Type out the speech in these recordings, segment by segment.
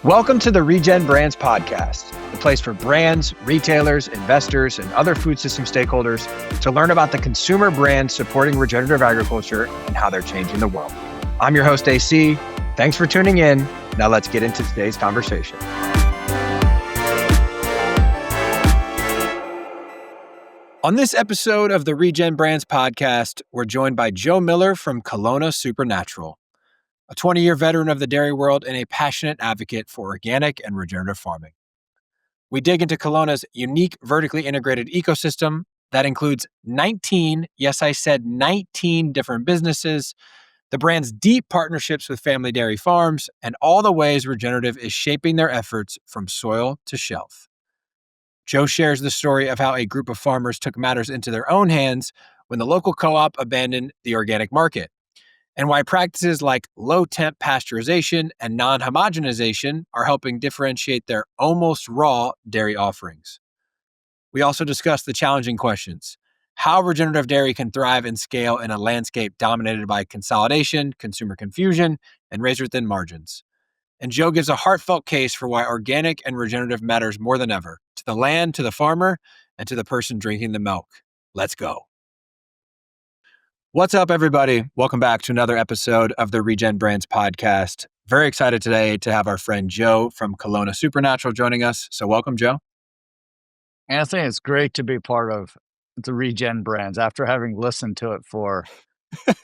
Welcome to the ReGen Brands podcast, the place for brands, retailers, investors, and other food system stakeholders to learn about the consumer brands supporting regenerative agriculture and how they're changing the world. I'm your host, AC. Thanks for tuning in. Now let's get into today's conversation. On this episode of the ReGen Brands podcast, we're joined by Joe Miller from Kalona SuperNatural, a 20-year veteran of the dairy world and a passionate advocate for organic and regenerative farming. We dig into Kalona's unique vertically integrated ecosystem that includes 19, yes, I said 19 different businesses, the brand's deep partnerships with family dairy farms, and all the ways regenerative is shaping their efforts from soil to shelf. Joe shares the story of how a group of farmers took matters into their own hands when the local co-op abandoned the organic market, and why practices like low-temp pasteurization and non-homogenization are helping differentiate their almost raw dairy offerings. We also discuss the challenging questions: how regenerative dairy can thrive and scale in a landscape dominated by consolidation, consumer confusion, and razor-thin margins. And Joe gives a heartfelt case for why organic and regenerative matters more than ever, to the land, to the farmer, and to the person drinking the milk. Let's go. What's up, everybody? Welcome back to another episode of the ReGen Brands podcast. Very excited today to have our friend Joe from Kalona SuperNatural joining us. So welcome, Joe. Anthony, it's great to be part of the ReGen Brands. After having listened to it for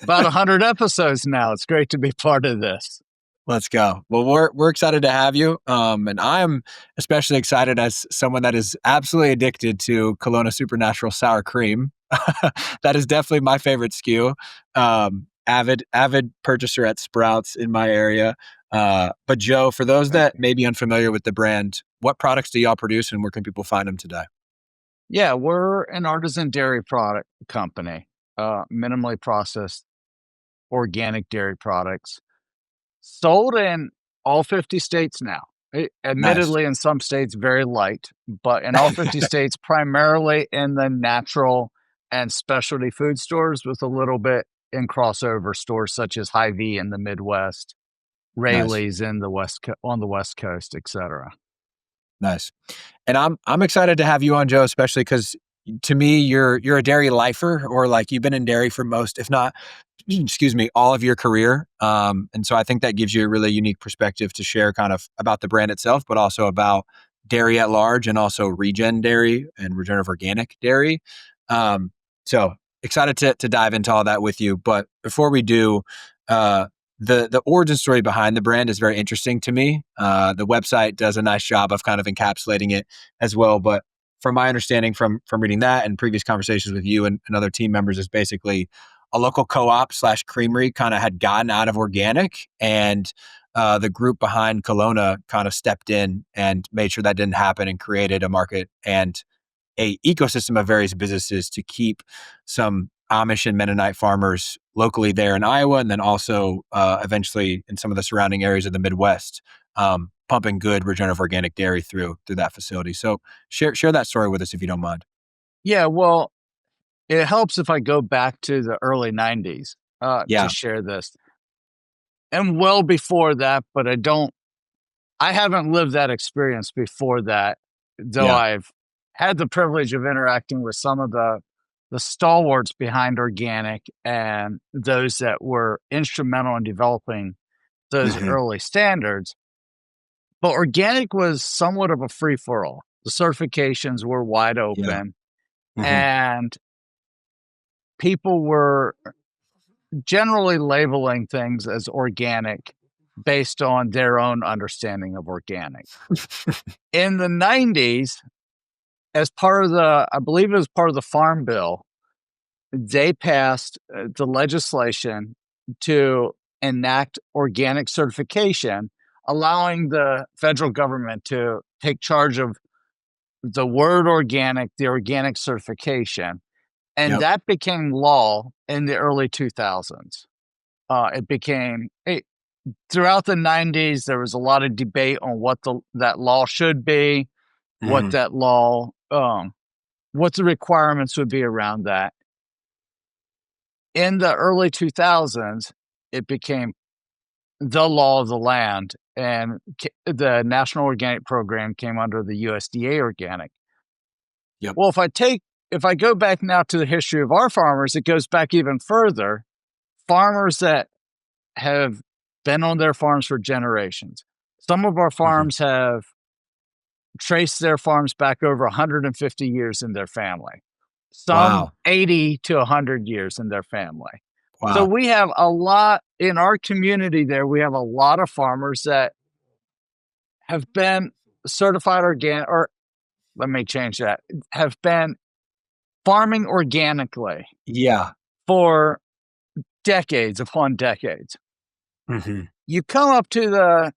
about 100 episodes now, it's great to be part of this. Let's go. Well, we're excited to have you. And I'm especially excited as someone that is absolutely addicted to Kalona SuperNatural sour cream. That is definitely my favorite SKU. Avid purchaser at Sprouts in my area. But Joe, for those that may be unfamiliar with the brand, what products do y'all produce and where can people find them today? Yeah, we're an artisan dairy product company, minimally processed organic dairy products, sold in all 50 states now. Admittedly, in some states, very light, but in all 50 states, primarily in the natural and specialty food stores, with a little bit in crossover stores such as Hy-Vee in the Midwest, Rayleigh's in the on the West Coast, etc. Nice. And I'm excited to have you on, Joe, especially because to me, you're a dairy lifer, or like you've been in dairy for most, if not, all of your career. And so I think that gives you a really unique perspective to share kind of about the brand itself, but also about dairy at large and also regen dairy and regenerative organic dairy. So excited to dive into all that with you. But before we do, the origin story behind the brand is very interesting to me. The website does a nice job of kind of encapsulating it as well. But from my understanding from reading that and previous conversations with you and other team members, is basically a local co-op / creamery kind of had gotten out of organic, and the group behind Kalona kind of stepped in and made sure that didn't happen and created a market and a ecosystem of various businesses to keep some Amish and Mennonite farmers locally there in Iowa, and then also eventually in some of the surrounding areas of the Midwest, pumping good regenerative organic dairy through that facility. So share that story with us if you don't mind. Yeah, well, it helps if I go back to the early 90s to share this. And well before that, but I haven't lived that experience before that, though I've had the privilege of interacting with some of the stalwarts behind organic and those that were instrumental in developing those early standards. But organic was somewhat of a free-for-all. The certifications were wide open, and people were generally labeling things as organic based on their own understanding of organic. In the 90s, as part of I believe it was part of the Farm Bill, they passed the legislation to enact organic certification, allowing the federal government to take charge of the word organic, the organic certification. And that became law in the early 2000s. It became, throughout the 90s, there was a lot of debate on what that law should be, what that law, what the requirements would be around that. In the early 2000s, it became the law of the land, and the National Organic Program came under the USDA Organic. Yep. Well, if I go back now to the history of our farmers, it goes back even further. Farmers that have been on their farms for generations. Some of our farms have traced their farms back over 150 years in their family. Some Wow. 80 to 100 years in their family. So Wow. we have a lot in our community there. We have a lot of farmers that have been certified organic, or let me change that, have been farming organically Yeah. for decades upon decades. Mhm. You come up to the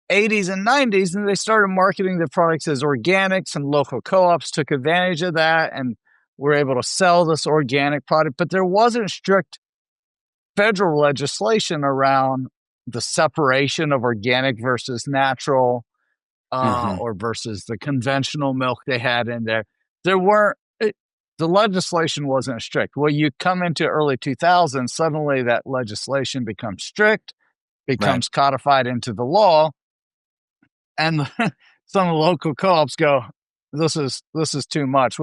80s and 90s, and they started marketing their products as organics, and local co-ops took advantage of that and were able to sell this organic product. But there wasn't strict federal legislation around the separation of organic versus natural, Mhm. or versus the conventional milk they had in there. There weren't, the legislation wasn't strict. Well, you come into early 2000s, suddenly that legislation becomes strict, Right. becomes codified into the law, and some of the local co-ops go, this is too much.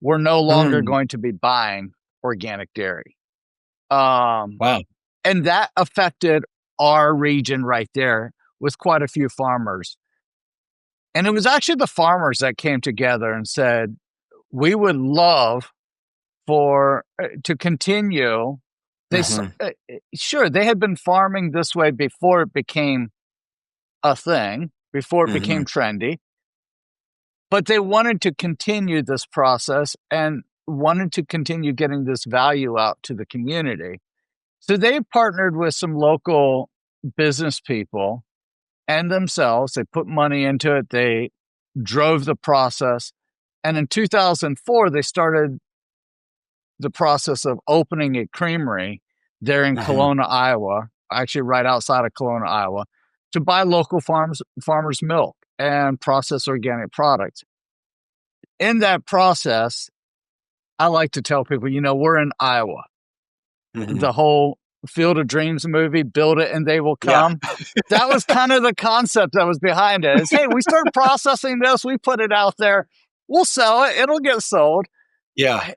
We're no longer Mm. going to be buying organic dairy. Um, Wow. and that affected our region right there with quite a few farmers. And it was actually the farmers that came together and said, we would love for to continue. Mhm. Sure, they had been farming this way before it became a thing, before it became Mhm. trendy, but they wanted to continue this process and wanted to continue getting this value out to the community. So they partnered with some local business people and themselves. They put money into it. They drove the process. And in 2004, they started the process of opening a creamery there in Mhm. Kalona, Iowa, actually right outside of Kalona, Iowa, to buy local farmers' milk and process organic products. In that process, I like to tell people, we're in Iowa. Mhm. The whole Field of Dreams movie, build it and they will Yeah. come. That was kind of the concept that was behind it. Is, hey, we start processing this, we put it out there, we'll sell it, it'll get sold. Yeah.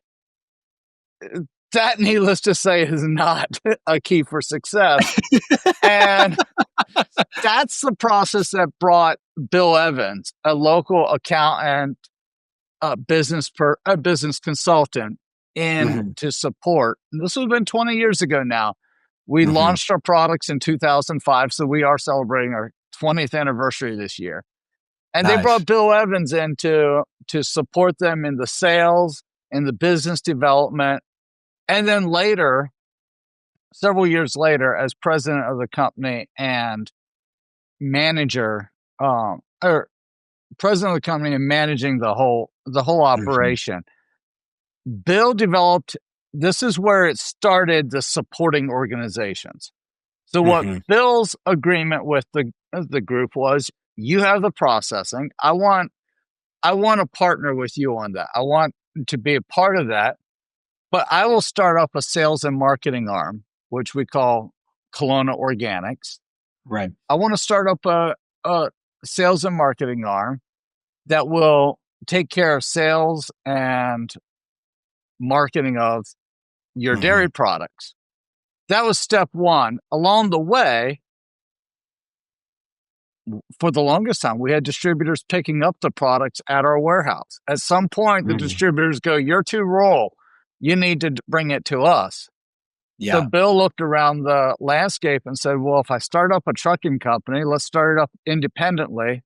That, needless to say, is not a key for success. And that's the process that brought Bill Evans, a local accountant, a business consultant, in Mhm. to support. This has been 20 years ago now. We Mhm. launched our products in 2005, so we are celebrating our 20th anniversary this year. And they Nice. brought Bill Evans in to support them in the sales, in the business development, and then later, several years later, as president of the company and manager, or president of the company and managing the whole Mhm. operation. Bill developed, this is where it started, the supporting organizations. So what Mhm. Bill's agreement with the group was, you have the processing. I want to partner with you on that. I want to be a part of that, but I will start up a sales and marketing arm, which we call Kalona Organics. Right. I want to start up a sales and marketing arm that will take care of sales and marketing of your dairy Mhm. products. That was step one. Along the way, for the longest time, we had distributors picking up the products at our warehouse. At some point, the Mhm. distributors go, you're too rural. You need to bring it to us. So Yeah. Bill looked around the landscape and said, well, if I start up a trucking company, let's start it up independently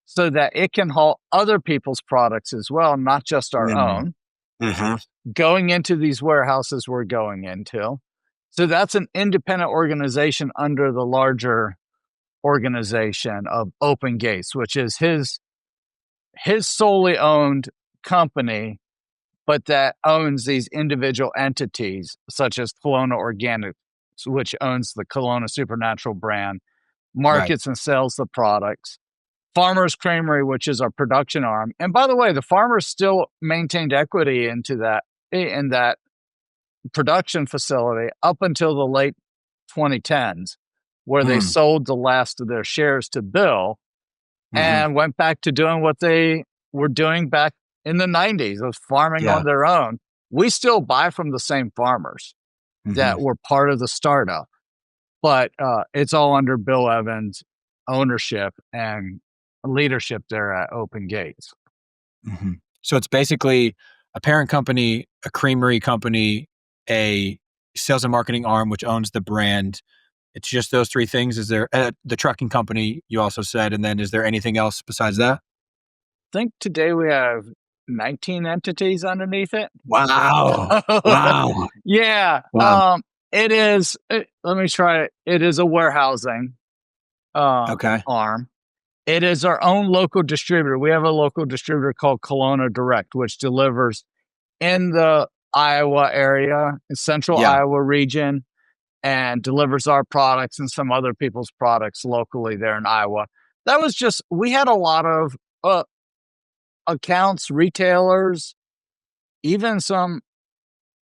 so that it can haul other people's products as well, not just our Mm. own, Mhm. going into these warehouses we're going into. So that's an independent organization under the larger organization of Open Gates, which is his solely owned company, but that owns these individual entities, such as Kalona Organics, which owns the Kalona SuperNatural brand, Right. markets and sells the products. Farmers Creamery, which is our production arm. And by the way, the farmers still maintained equity into that, in that production facility up until the late 2010s. where they Mm, sold the last of their shares to Bill hmm. and went back to doing what they were doing back in the 90s of farming Yeah. on their own. We still buy from the same farmers Hmm. that were part of the startup, but it's all under Bill Evans' ownership and leadership there at Open Gates. Hmm. So it's basically a parent company, a creamery company, a sales and marketing arm, which owns the brand. It's just those three things. Is there the trucking company you also said, and then is there anything else besides that? I think today we have 19 entities underneath it. Wow! Wow! Yeah, Wow! it is. Let me try it. It is a warehousing Okay. arm. It is our own local distributor. We have a local distributor called Kalona Direct, which delivers in the Iowa area, central Yeah. Iowa region, and delivers our products and some other people's products locally there in Iowa. That was just, we had a lot of accounts, retailers, even some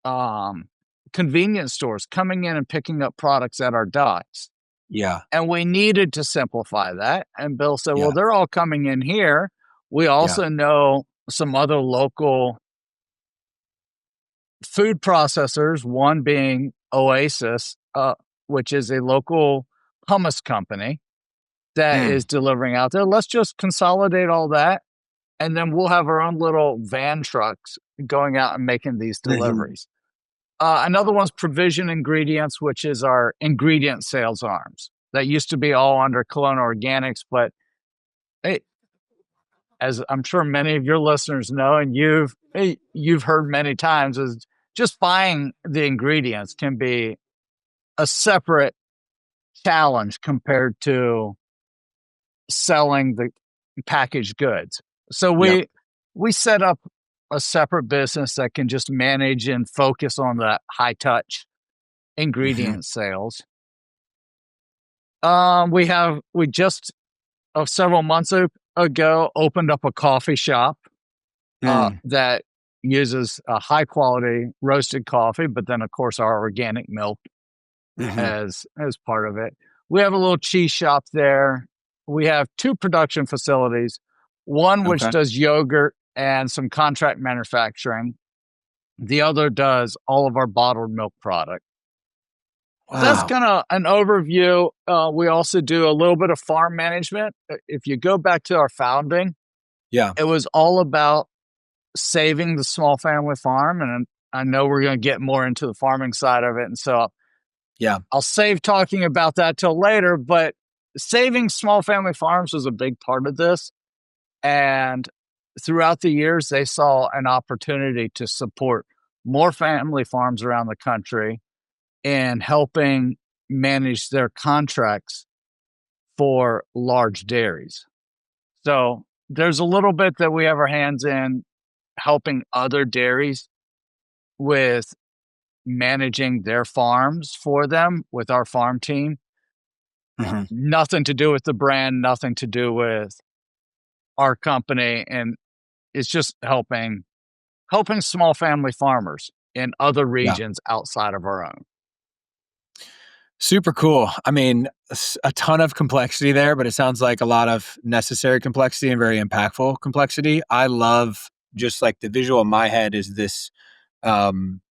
um, convenience stores coming in and picking up products at our docks. Yeah. And we needed to simplify that. And Bill said, well, Yeah. they're all coming in here. We Yeah. also know some other local food processors, one being Oasis, which is a local hummus company that Mm. is delivering out there. Let's just consolidate all that. And then we'll have our own little van trucks going out and making these Mhm. deliveries. Another one's Provision Ingredients, which is our ingredient sales arms that used to be all under Kelowna Organics. But hey, as I'm sure many of your listeners know, and you've heard many times, is just buying the ingredients can be a separate challenge compared to selling the packaged goods. So Yep. we set up a separate business that can just manage and focus on the high touch Mhm. ingredient sales. We just several months ago opened up a coffee shop Mm. that uses a high quality roasted coffee, but then of course our organic milk Mhm. as part of it. We have a little cheese shop there. We have two production facilities, one which Okay. does yogurt and some contract manufacturing. The other does all of our bottled milk product. That's Wow. kind of an overview. We also do a little bit of farm management. If you go back to our founding, Yeah. it was all about saving the small family farm. And I know we're going to get more into the farming side of it. And so Yeah. I'll save talking about that till later. But saving small family farms was a big part of this. And throughout the years, they saw an opportunity to support more family farms around the country and helping manage their contracts for large dairies. So there's a little bit that we have our hands in helping other dairies with managing their farms for them with our farm team. Mhm. Nothing to do with the brand, nothing to do with our company. And it's just helping small family farmers in other Yeah. regions outside of our own. Super cool. I mean, a ton of complexity there, but it sounds like a lot of necessary complexity and very impactful complexity. I love just like the visual in my head is um,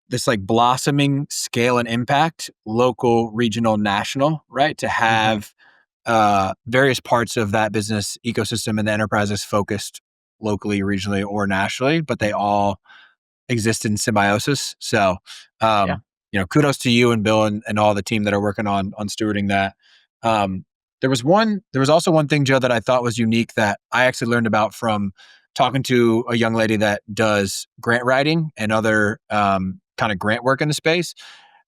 this like blossoming scale and impact, local, regional, national, right? To Mhm. have various parts of that business ecosystem and the enterprise is focused locally, regionally, or nationally, but they all exist in symbiosis. So, Yeah. kudos to you and Bill and all the team that are working on stewarding that. Um, there was also one thing, Joe, that I thought was unique that I actually learned about from talking to a young lady that does grant writing and other kind of grant work in the space.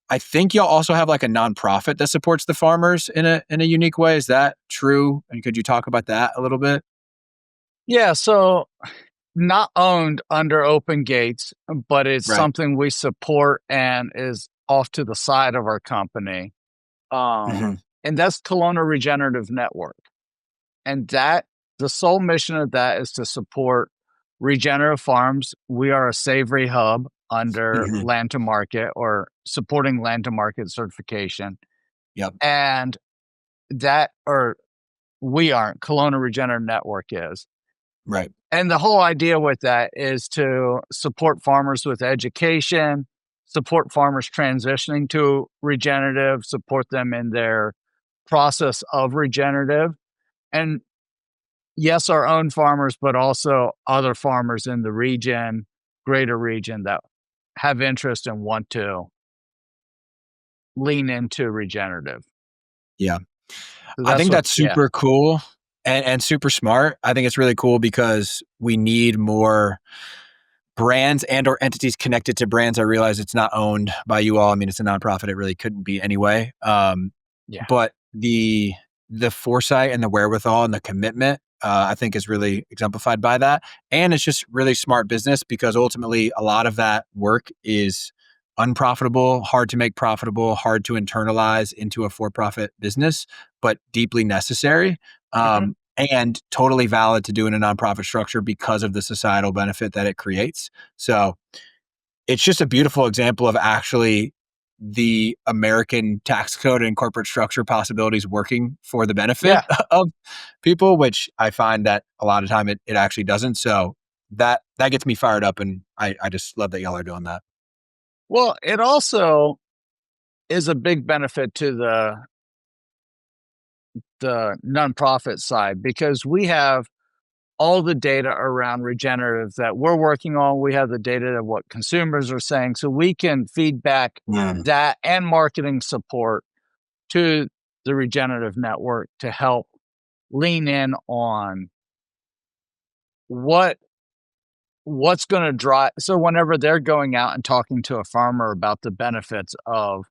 I think y'all also have like a nonprofit that supports the farmers in a unique way. Is that true? And could you talk about that a little bit? Yeah. So not owned under Open Gates, but it's Right. something we support and is off to the side of our company. Um, Hmm. and that's Kelowna Regenerative Network. And that the sole mission of that is to support regenerative farms. We are a savory hub under Hmm. land to market or supporting land to market certification. Yep. And that, or we aren't, Kalona Regenerative Network is. Right. And the whole idea with that is to support farmers with education, support farmers transitioning to regenerative, support them in their process of regenerative. And yes, our own farmers, but also other farmers in the region, greater region, that have interest and want to lean into regenerative. Yeah. So I that's think what, that's yeah, super cool and super smart. I think it's really cool because we need more brands and or entities connected to brands. I realize it's not owned by you all. I mean, it's a nonprofit. It really couldn't be anyway. yeah. But the foresight and the wherewithal and the commitment, I think, is really exemplified by that. And it's just really smart business because ultimately a lot of that work is unprofitable, hard to make profitable, hard to internalize into a for-profit business, but deeply necessary. Mhm. And totally valid to do in a nonprofit structure because of the societal benefit that it creates. So it's just a beautiful example of actually the American tax code and corporate structure possibilities working for the benefit Yeah. of people, which I find that a lot of time it actually doesn't. So that gets me fired up, and I just love that y'all are doing that. Well, it also is a big benefit to the nonprofit side because we have all the data around regenerative that we're working on. We have the data of what consumers are saying, so we can feed back Mm. that and marketing support to the regenerative network to help lean in on what what's going to drive. So whenever they're going out and talking to a farmer about the benefits of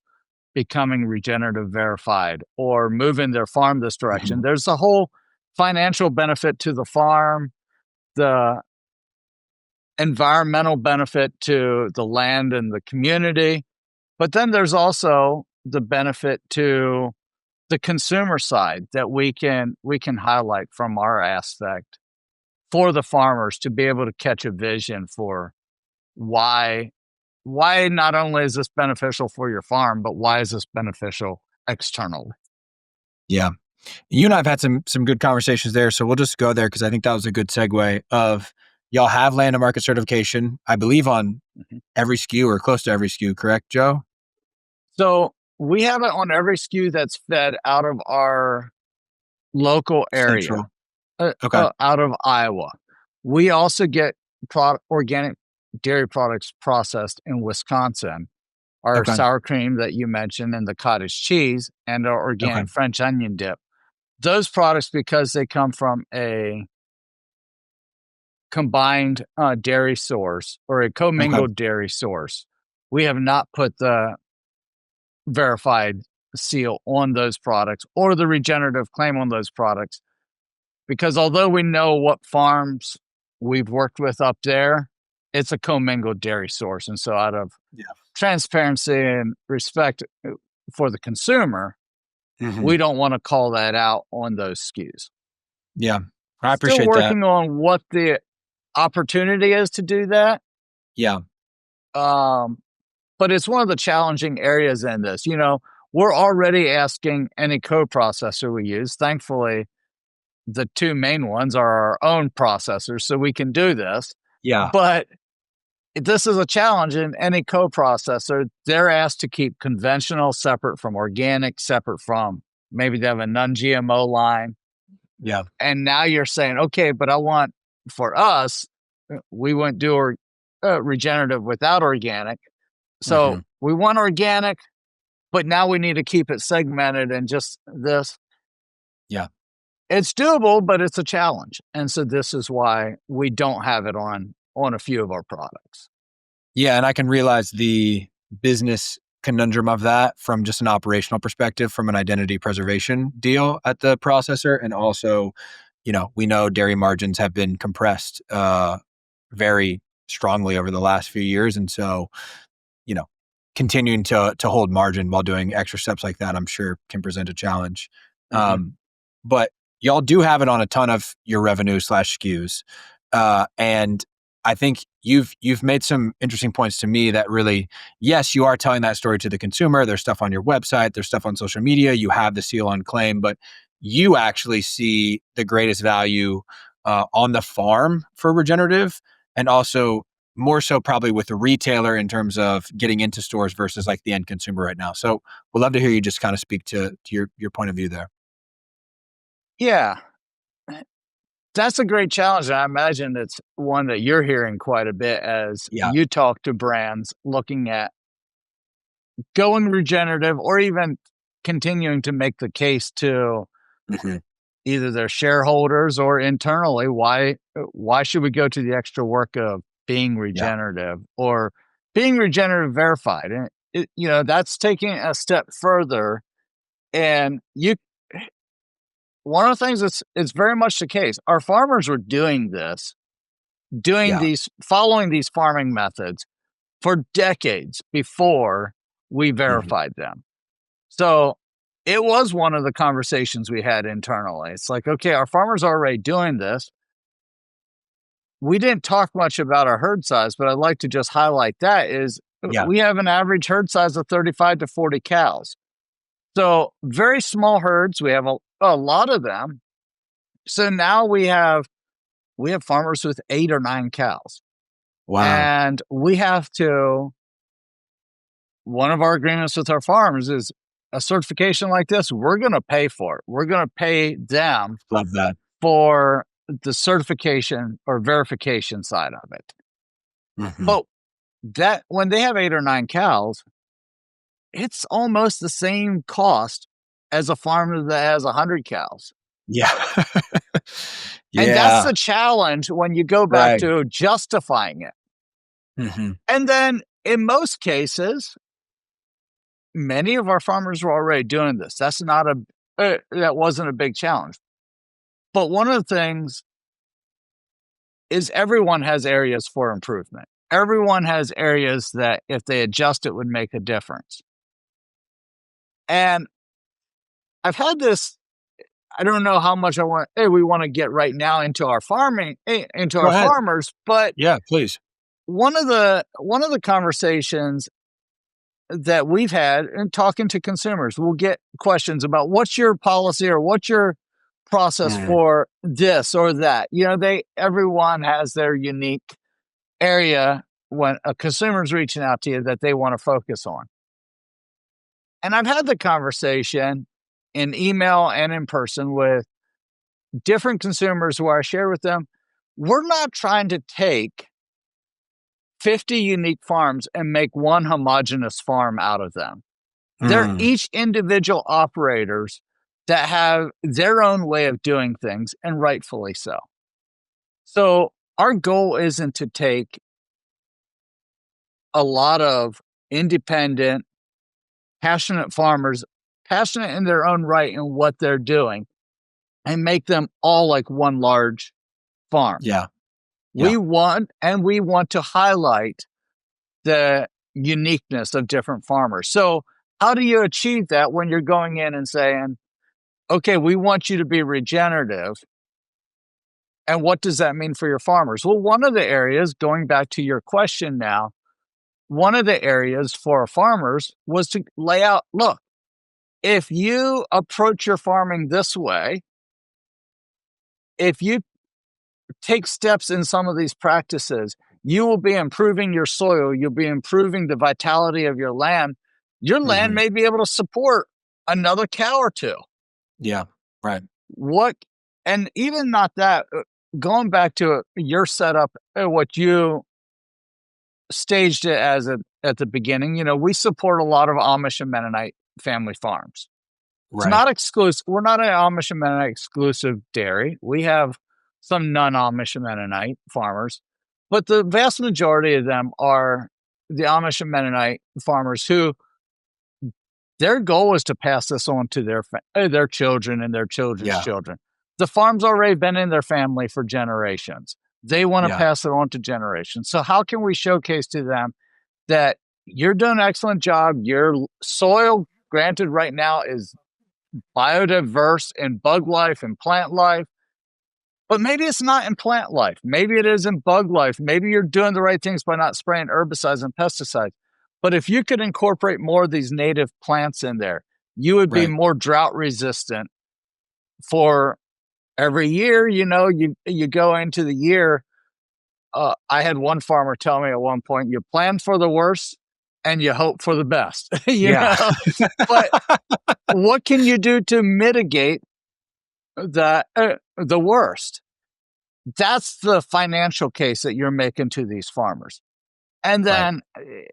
becoming regenerative verified or moving their farm this direction, Mhm. there's a whole financial benefit to the farm, the environmental benefit to the land and the community, but then there's also the benefit to the consumer side that we can highlight from our aspect for the farmers to be able to catch a vision for why not only is this beneficial for your farm, but why is this beneficial externally. Yeah. You and I have had some good conversations there, so we'll just go there because I think that was a good segue of y'all have land and market certification, I believe, on Mhm. every SKU or close to every SKU, correct, Joe? So we have it on every SKU that's fed out of our local area, Central. Okay. out of Iowa. We also get organic dairy products processed in Wisconsin. Our Okay. sour cream that you mentioned and the cottage cheese and our Okay. organic French onion dip. Those products, because they come from a combined dairy source or a Okay. commingled dairy source, we have not put the verified seal on those products or the regenerative claim on those products because although we know what farms we've worked with up there, it's a commingled dairy source. And so, out of Yeah. transparency and respect for the consumer, Hmm. we don't want to call that out on those SKUs. Yeah. I Still appreciate that. working on what the opportunity is to do that. Yeah. Um, but it's one of the challenging areas in this. We're already asking any co-processor we use. Thankfully, the two main ones are our own processors, so we can do this. Yeah. But this is a challenge in any co-processor. They're asked to keep conventional separate from organic, separate from maybe they have a non-GMO line. Yeah. And now you're saying, okay, but I want for us, we wouldn't do regenerative without organic. So Hmm. we want organic, but now we need to keep it segmented and just this. Yeah. It's doable, but it's a challenge. And so this is why we don't have it on a few of our products. Yeah. And I can realize the business conundrum of that from just an operational perspective, from an identity preservation deal at the processor. And also, we know dairy margins have been compressed very strongly over the last few years. And so, you know, continuing to hold margin while doing extra steps like that, I'm sure can present a challenge. Mhm. But y'all do have it on a ton of your revenue slash SKUs. And I think you've made some interesting points to me that really, yes, you are telling that story to the consumer. There's stuff on your website, there's stuff on social media, you have the seal on claim, but you actually see the greatest value on the farm for regenerative, and also more so probably with the retailer in terms of getting into stores versus like the end consumer right now. So we'd love to hear you just kind of speak to your point of view there. Yeah, that's a great challenge. And I imagine it's one that you're hearing quite a bit as Yeah. you talk to brands looking at going regenerative or even continuing to make the case to Hmm. either their shareholders or internally why should we go to the extra work of being Yeah. regenerative or being regenerative verified. And that's taking a step further. And you one of the things that's it's very much the case, our farmers were doing Yeah. these following these farming methods for decades before we Hmm. verified them. So it was one of the conversations we had internally. It's like, okay, our farmers are already doing this. We didn't talk much about our herd size, but I'd like to just highlight that is Yeah. we have an average herd size of 35 to 40 cows. So very small herds. We have a lot of them. So now we have farmers with 8 or 9 cows. Wow. And we have to one of our agreements with our farmers is a certification like this, we're going to pay for it. We're going to pay them Love that. for the certification or verification side of it. Hmm. But that when they have 8 or 9 cows, it's almost the same cost as a farmer that has 100 cows. Yeah. And that's Yeah. the challenge when you go back Right. to justifying it. Hmm. And then in most cases, many of our farmers were already doing this. That wasn't a big challenge. But one of the things is everyone has areas for improvement. Everyone has areas that if they adjust it would make a difference. And I've had this, I don't know how much we want to get right now into our farming, into Go our ahead. farmers, but Yeah, please. one of the conversations that we've had in talking to consumers, we'll get questions about what's your policy or what's your process Mm. for this or that. Everyone has their unique area when a consumer's reaching out to you that they want to focus on. And I've had the conversation in email and in person with different consumers where I share with them, we're not trying to take 50 unique farms and make one homogenous farm out of them. They're Mm. each individual operators that have their own way of doing things, and rightfully so. So our goal isn't to take a lot of independent, passionate farmers, passionate in their own right in what they're doing, and make them all like one large farm. Yeah. Yeah. We want to highlight the uniqueness of different farmers. So how do you achieve that when you're going in and saying, okay, we want you to be regenerative? And what does that mean for your farmers? Well, one of the areas, going back to your question now, one of the areas for our farmers was to lay out, look, if you approach your farming this way, if you take steps in some of these practices, you will be improving your soil, you'll be improving the vitality of your land. Your land Hmm. may be able to support another cow or two. Yeah. Right. What, and even not that, going back to your setup, what you staged it as at the beginning, we support a lot of Amish and Mennonite family farms. It's Right. not exclusive. We're not an Amish and Mennonite exclusive dairy. We have some non-Amish and Mennonite farmers, but the vast majority of them are the Amish and Mennonite farmers who their goal is to pass this on to their children and their children's Yeah. children. The farm's already been in their family for generations. They want to Yeah. pass it on to generations. So how can we showcase to them that you're doing an excellent job? Your soil, granted, right now is biodiverse in bug life and plant life. But maybe it's not in plant life. Maybe it is in bug life. Maybe you're doing the right things by not spraying herbicides and pesticides. But if you could incorporate more of these native plants in there, you would be Right. more drought resistant for every year. You go into the year. I had one farmer tell me at one point, you plan for the worst and you hope for the best, Yeah. But what can you do to mitigate the worst? That's the financial case that you're making to these farmers. And Right. then,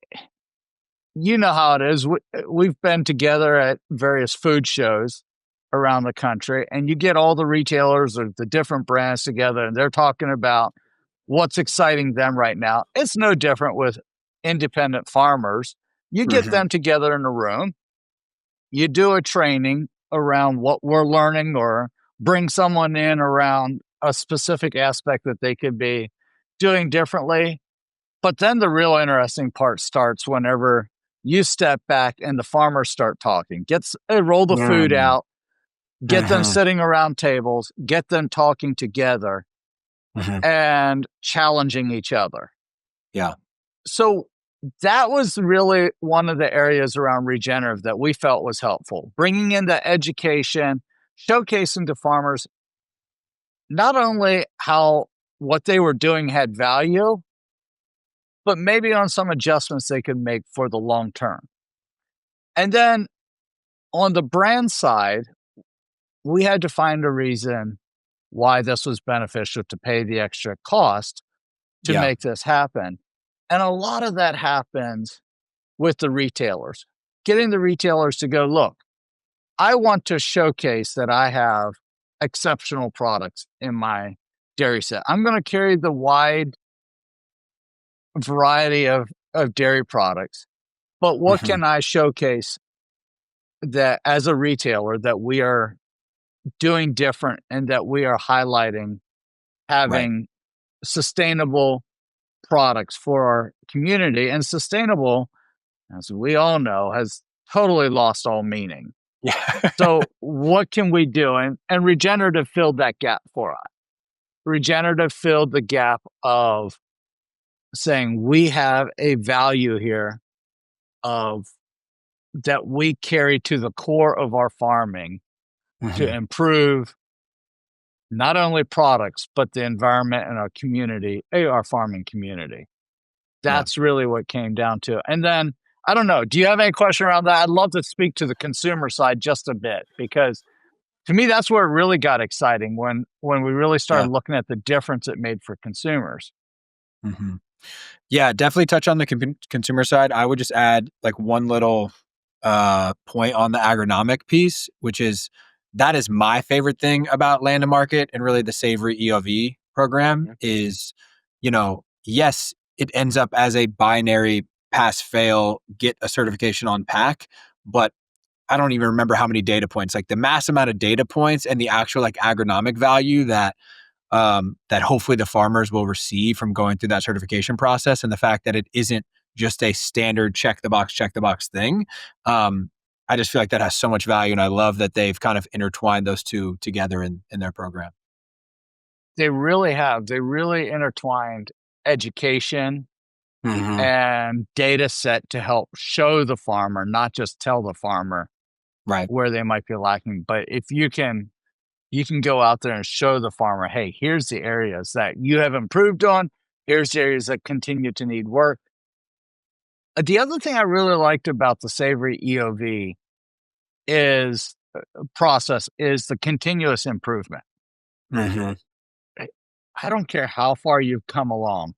you know how it is. We've been together at various food shows around the country, and you get all the retailers or the different brands together, and they're talking about what's exciting them right now. It's no different with independent farmers. You get Mhm. them together in a room, you do a training around what we're learning, or bring someone in around a specific aspect that they could be doing differently. But then the real interesting part starts whenever you step back and the farmers start talking. Roll the food Mm. out, get them Mhm. sitting around tables, get them talking together Mhm. and challenging each other. Yeah. So that was really one of the areas around regenerative that we felt was helpful. Bringing in the education, showcasing to farmers not only how what they were doing had value, but maybe on some adjustments they could make for the long term. And then on the brand side, we had to find a reason why this was beneficial to pay the extra cost to Yeah. make this happen. And a lot of that happens with the retailers, getting the retailers to go, look, I want to showcase that I have exceptional products in my dairy set. I'm going to carry the wide variety of dairy products, but what Mhm. can I showcase that as a retailer that we are doing different and that we are highlighting Right. having sustainable products for our community? And sustainable, as we all know, has totally lost all meaning. Yeah. So what can we do? And regenerative filled that gap for us. Regenerative filled the gap of saying we have a value here of that we carry to the core of our farming to Mhm. improve not only products, but the environment and our community, our farming community. Yeah. That's really what came down to it. And then, I don't know, do you have any question around that? I'd love to speak to the consumer side just a bit, because to me, that's where it really got exciting when we really Yeah. started looking at the difference it made for consumers. Mhm. Yeah, definitely touch on the consumer side. I would just add like one little point on the agronomic piece, which is that is my favorite thing about Land to Market and really the Savory EOV program Yeah. is, yes, it ends up as a binary pass fail, get a certification on pack, but I don't even remember how many data points, like the mass amount of data points and the actual like agronomic value that hopefully the farmers will receive from going through that certification process, and the fact that it isn't just a standard check the box thing. Um, I just feel like that has so much value, and I love that they've kind of intertwined those two together in their program. They really have. They really intertwined education Hmm. and data set to help show the farmer, not just tell the farmer Right. where they might be lacking. But if you can go out there and show the farmer, hey, here's the areas that you have improved on. Here's the areas that continue to need work. The other thing I really liked about the Savory EOV is process is the continuous improvement. Hmm. I I don't care how far you've come along.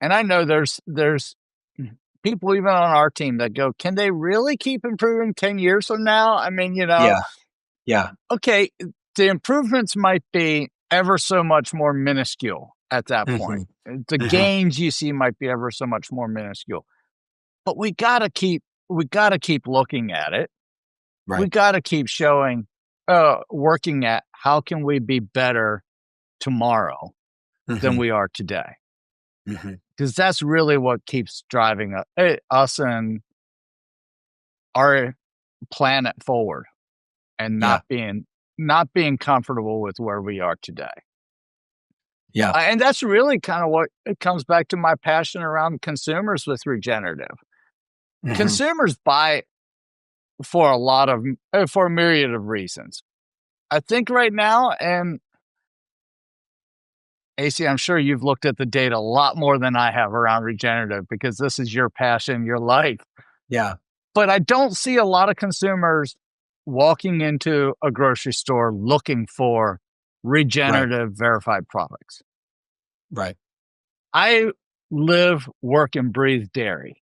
And I know there's people even on our team that go, can they really keep improving 10 years from now? I mean, Yeah. Yeah. okay, the improvements might be ever so much more minuscule at that Hmm. point. The Hmm. gains you see might be ever so much more minuscule. But we gotta keep looking at it. We Right. gotta keep showing, working at how can we be better tomorrow than Hmm. we are today? Hmm. Because that's really what keeps driving us and our planet forward, and Yeah. not being comfortable with where we are today. Yeah. And that's really kind of what it comes back to my passion around consumers with regenerative. Hmm. Consumers buy for a lot of for a myriad of reasons. I think right now, and AC, I'm sure you've looked at the data a lot more than I have around regenerative because this is your passion, your life. Yeah. But I don't see a lot of consumers walking into a grocery store looking for Right. regenerative verified products. Right. I live, work, and breathe dairy.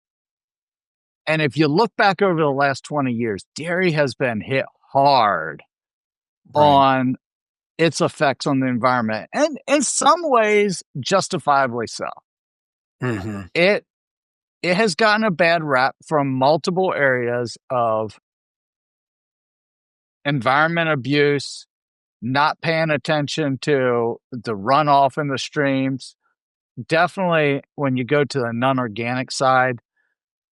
And if you look back over the last 20 years, dairy has been hit hard Right. on its effects on the environment, and in some ways, justifiably so. Hmm. It it has gotten a bad rap from multiple areas of environment abuse, not paying attention to the runoff in the streams. Definitely when you go to the non-organic side,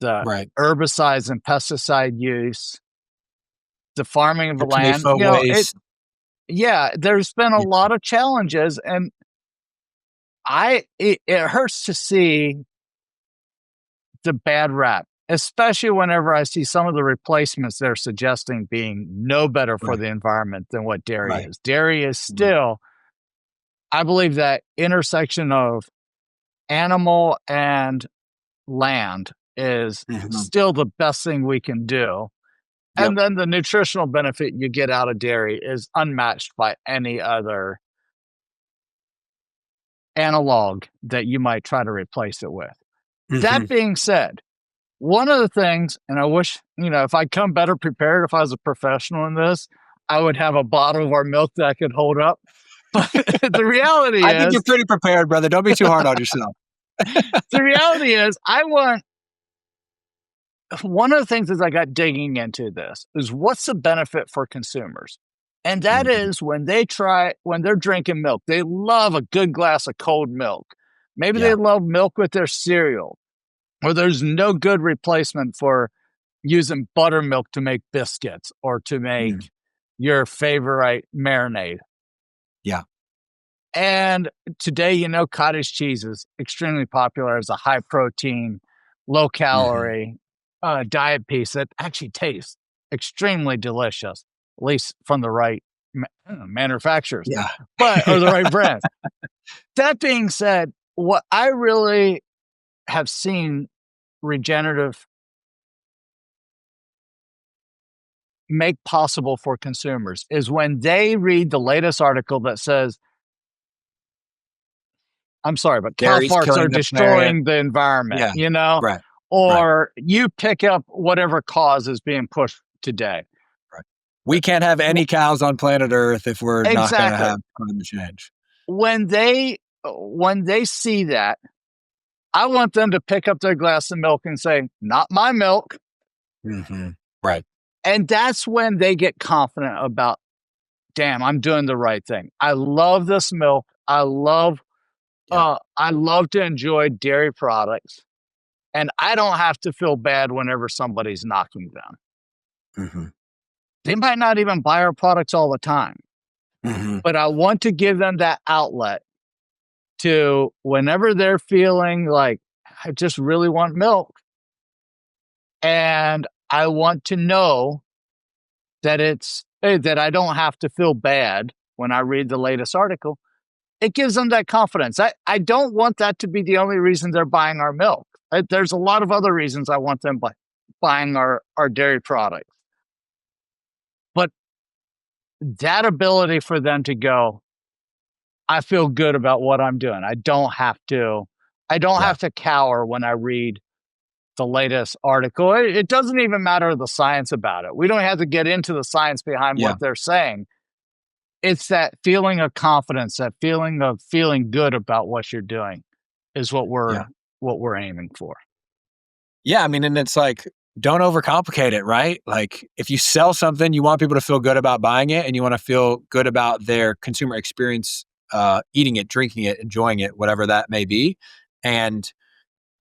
the Right. herbicides and pesticide use, the farming of the The land, CAFO waste. yeah, there's been a Yeah. lot of challenges, and it hurts to see the bad rap, especially whenever I see some of the replacements they're suggesting being no better for Right. the environment than what dairy Right. is. Dairy is Right. still, I believe that intersection of animal and land is Hmm. still the best thing we can do. Yep. And then the nutritional benefit you get out of dairy is unmatched by any other analog that you might try to replace it with. Hmm. That being said, one of the things, and I wish, if I'd come better prepared, if I was a professional in this, I would have a bottle of our milk that I could hold up. But the reality I think you're is, pretty prepared, brother. Don't be too hard on yourself. I want one of the things as I got digging into this is what's the benefit for consumers? And that Hmm. is when they're drinking milk, they love a good glass of cold milk. Maybe they Yeah. love milk with their cereal, or there's no good replacement for using buttermilk to make biscuits or to Mm. make your favorite marinade. Yeah. And today, cottage cheese is extremely popular as a high protein, low Hmm. calorie diet piece that actually tastes extremely delicious, at least from the right manufacturers, Yeah. or the Yeah. right brands. That being said, what I really have seen regenerative make possible for consumers is when they read the latest article that says, I'm sorry, but cow Dairy's farts are killing the planet. destroying the environment, Yeah. Right. Right. or you pick up whatever cause is being pushed today. Right. We can't have W- any cows on planet Earth if we're not going to Exactly. have climate change. When they see that, I want them to pick up their glass of milk and say, "Not my milk." Hmm. Right. And that's when they get confident about, "Damn, I'm doing the right thing. I love this milk. Yeah. I love to enjoy dairy products, and I don't have to feel bad whenever somebody's knocking them." Hmm. They might not even buy our products all the time, Hmm. but I want to give them that outlet to whenever they're feeling like, I just really want milk, and I want to know that I don't have to feel bad when I read the latest article. It gives them that confidence. I don't want that to be the only reason they're buying our milk. There's a lot of other reasons I want them buying our dairy products. But that ability for them to go, I feel good about what I'm doing. I don't Yeah. have to cower when I read the latest article. It doesn't even matter the science about it. We don't have to get into the science behind Yeah. what they're saying. It's that feeling of confidence, that feeling of feeling good about what you're doing is Yeah. what we're aiming for. Yeah. I mean, and it's like, don't overcomplicate it, right? Like, if you sell something, you want people to feel good about buying it and you want to feel good about their consumer experience, eating it, drinking it, enjoying it, whatever that may be. And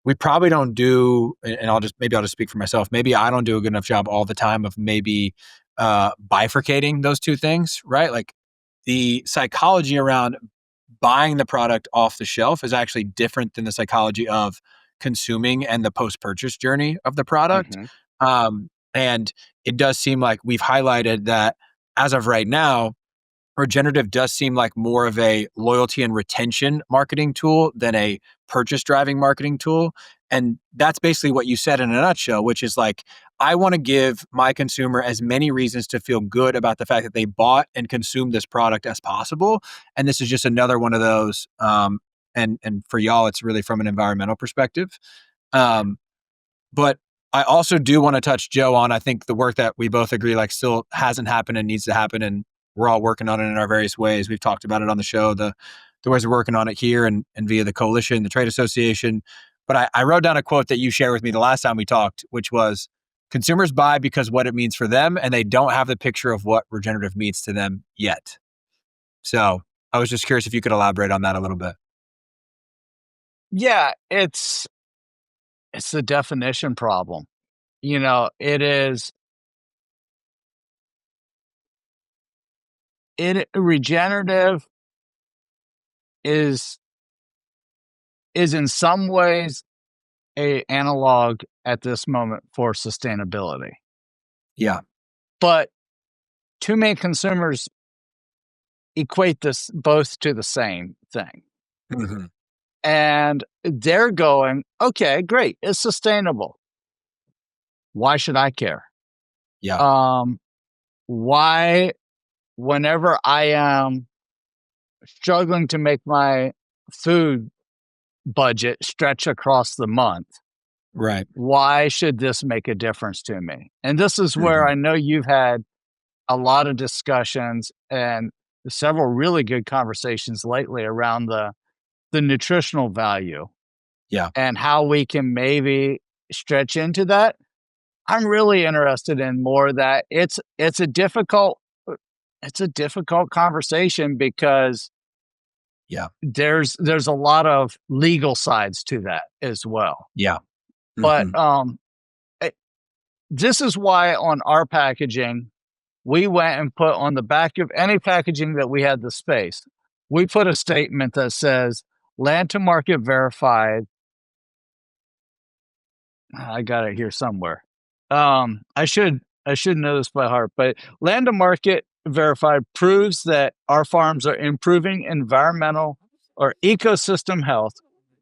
we probably don't do, and maybe I'll just speak for myself. Maybe I don't do a good enough job all the time of maybe bifurcating those two things, right? Like the psychology around buying the product off the shelf is actually different than the psychology of consuming and the post-purchase journey of the product. Mm-hmm. And it does seem like we've highlighted that as of right now, Regenerative does seem like more of a loyalty and retention marketing tool than a purchase driving marketing tool. And that's basically what you said in a nutshell, which is like, I want to give my consumer as many reasons to feel good about the fact that they bought and consumed this product as possible. And this is just another one of those. And for y'all, it's really from an environmental perspective. Um, but I also do want to touch Joe on, I think the work that we both agree like still hasn't happened and needs to happen. And we're all working on it in our various ways. We've talked about it on the show, the ways we're working on it here and via the coalition, the trade association. But I wrote down a quote that you shared with me the last time we talked, which was consumers buy because what it means for them, and they don't have the picture of what regenerative means to them yet. So I was just curious if you could elaborate on that a little bit. Yeah, it's the definition problem. It is regenerative is in some ways a analog at this moment for sustainability. Yeah. But too many consumers equate this both to the same thing. Mm-hmm. And they're going, okay, great, it's sustainable. Why should I care? Yeah. Why, whenever I am struggling to make my food budget stretch across the month, Right. why should this make a difference to me? And this is where Mm-hmm. I know you've had a lot of discussions and several really good conversations lately around the nutritional value Yeah. and how we can maybe stretch into that. I'm really interested in more of that. It's a difficult conversation because Yeah. there's a lot of legal sides to that as well. Yeah. But Mm-hmm. this is why on our packaging, we went and put on the back of any packaging that we had the space, we put a statement that says land to market verified. I got it here somewhere. I should know this by heart, but land to market verified proves that our farms are improving environmental or ecosystem health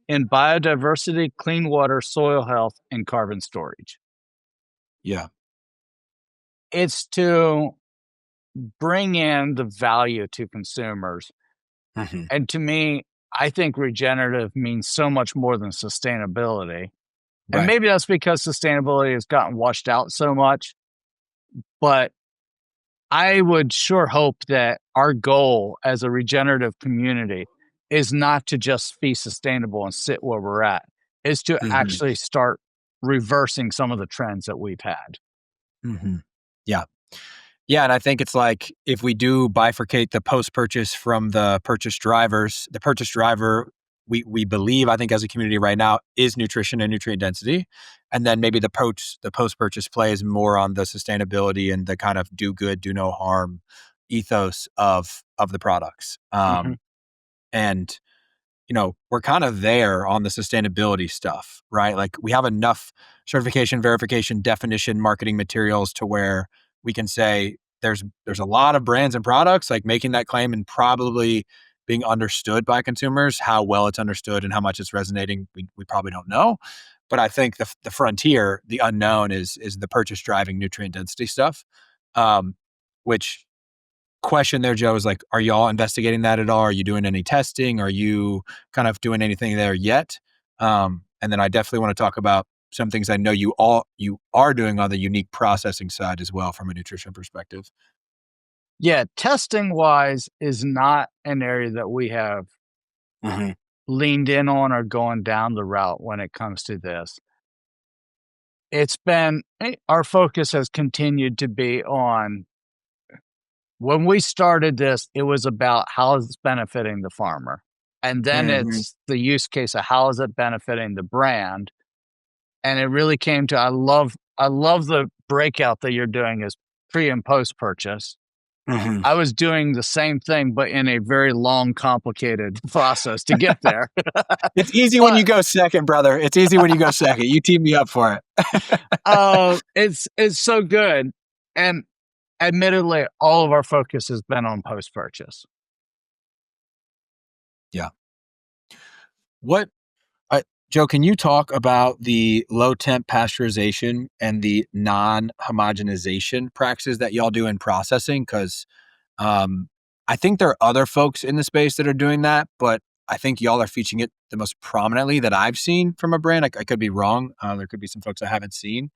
in biodiversity, clean water, soil health, and carbon storage. Yeah. It's to bring in the value to consumers. Mm-hmm. And to me, I think regenerative means so much more than sustainability. And Right. maybe that's because sustainability has gotten washed out so much. But I would sure hope that our goal as a regenerative community is not to just be sustainable and sit where we're at, is to Mm-hmm. actually start reversing some of the trends that we've had. Mm-hmm. Yeah. Yeah. And I think it's like if we do bifurcate the post purchase from the purchase drivers, the purchase driver, we believe, I think as a community right now, is nutrition and nutrient density. And then maybe the post purchase play is more on the sustainability and the kind of do good, do no harm ethos of the products. Mhm. And we're kind of there on the sustainability stuff, right? Like we have enough certification, verification, definition, marketing materials to where we can say there's a lot of brands and products like making that claim and probably being understood by consumers. How well it's understood and how much it's resonating, we probably don't know. But I think the frontier, the unknown is the purchase driving nutrient density stuff, which question there, Joe, is like, are y'all investigating that at all? Are you doing any testing? Are you kind of doing anything there yet? And then I definitely want to talk about some things I know you are doing on the unique processing side as well from a nutrition perspective. Yeah, testing wise is not an area that we have Mm-hmm. leaned in on or going down the route when it comes to this. It's been our focus has continued to be on when we started this, it was about how is it benefiting the farmer. And then Mm-hmm. it's the use case of how is it benefiting the brand. And it really came to I love the breakout that you're doing is pre and post purchase. Mhm. I was doing the same thing, but in a very long, complicated process to get there. It's easy when you But go second, brother. It's easy when you go second. You teed me up for it. it's so good. And admittedly, all of our focus has been on post-purchase. Yeah. What Joe, can you talk about the low temp pasteurization and the non-homogenization practices that y'all do in processing? Because I think there are other folks in the space that are doing that, but I think y'all are featuring it the most prominently that I've seen from a brand. I could be wrong. There could be some folks I haven't seen.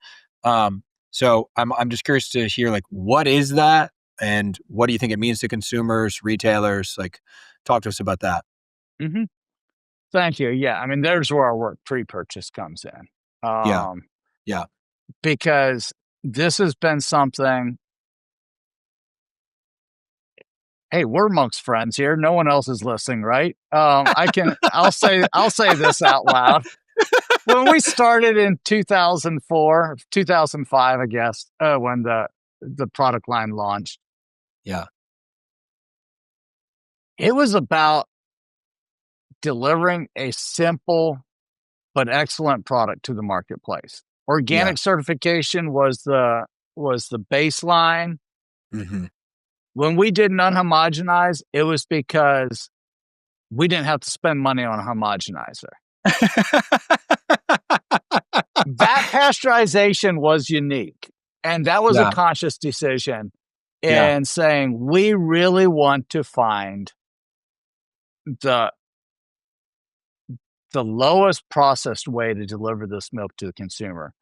So I'm just curious to hear, like, what is that, and what do you think it means to consumers, retailers? Like, talk to us about that. Mm-hmm. Thank you. Yeah, I mean, there's where our work pre-purchase comes in, Yeah, yeah, because this has been something. Hey, we're amongst friends here. No one else is listening, right? I'll say this out loud. When we started in 2004, 2005, I guess, when the product line launched, yeah, it was about delivering a simple but excellent product to the marketplace. yeah. Organic certification was the baseline. Hmm. When we did non-homogenize, it was because we didn't have to spend money on a homogenizer. That pasteurization was unique, and that was a Yeah, conscious decision yeah, in saying, we really want to find the the lowest processed way to deliver this milk to the consumer.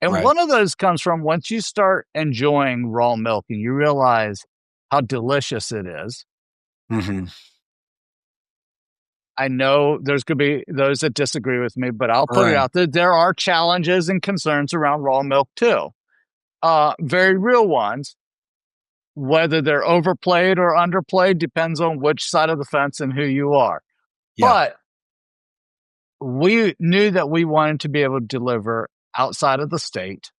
And right. one of those comes from once you start enjoying raw milk and you realize how delicious it is. Hmm. I know there's going to be those that disagree with me, but I'll put it Right. out there. There are challenges and concerns around raw milk too. Very real ones. Whether they're overplayed or underplayed depends on which side of the fence and who you are. Yeah, But we knew that we wanted to be able to deliver outside of the state.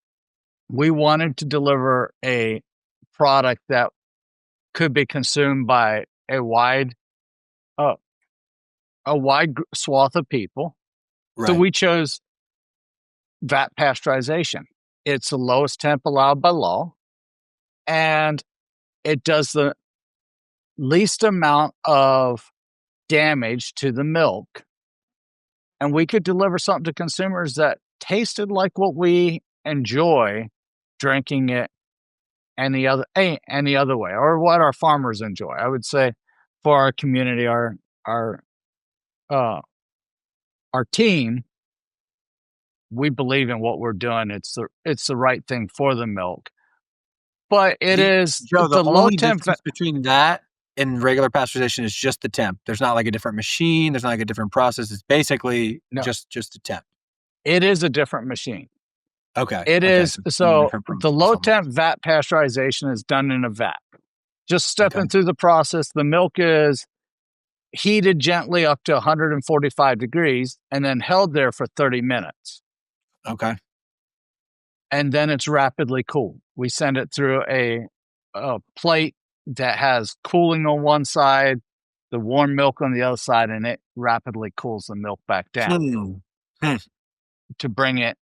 We wanted to deliver a product that could be consumed by uh, a wide swath of people. So right. we chose vat pasteurization. It's the lowest temp allowed by law, and it does the least amount of damage to the milk. And we could deliver something to consumers that tasted like what we enjoy drinking it any other way, or what our farmers enjoy. I would say for our community, our uh, our team, we believe in what we're doing. It's the right thing for the milk. But it The is Joe, the the low only temp. difference between that and regular pasteurization is just the temp. There's not like a different machine. There's not like a different process. It's basically No, just a temp. it is a different machine. Okay. It Okay. is So it's a so different the process low temp almost. vat pasteurization is done in a vat. Just Okay. stepping through the process, the milk is heated gently up to 145 degrees and then held there for 30 minutes. Okay. And then it's rapidly cooled. We send it through a plate that has cooling on one side, the warm milk on the other side, and it rapidly cools the milk back down Hmm. Hmm. to bring it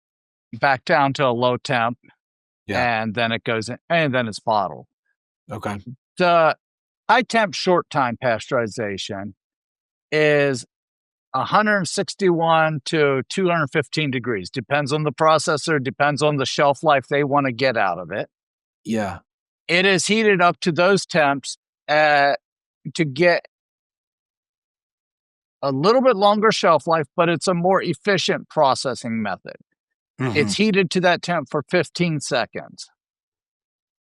back down to a low temp. Yeah. And then it goes in, and then it's bottled. Okay. The high temp short time pasteurization is 161 to 215 degrees. Depends on the processor, depends on the shelf life they want to get out of it. Yeah. It is heated up to those temps to get a little bit longer shelf life, but it's a more efficient processing method. Hmm. It's heated to that temp for 15 seconds,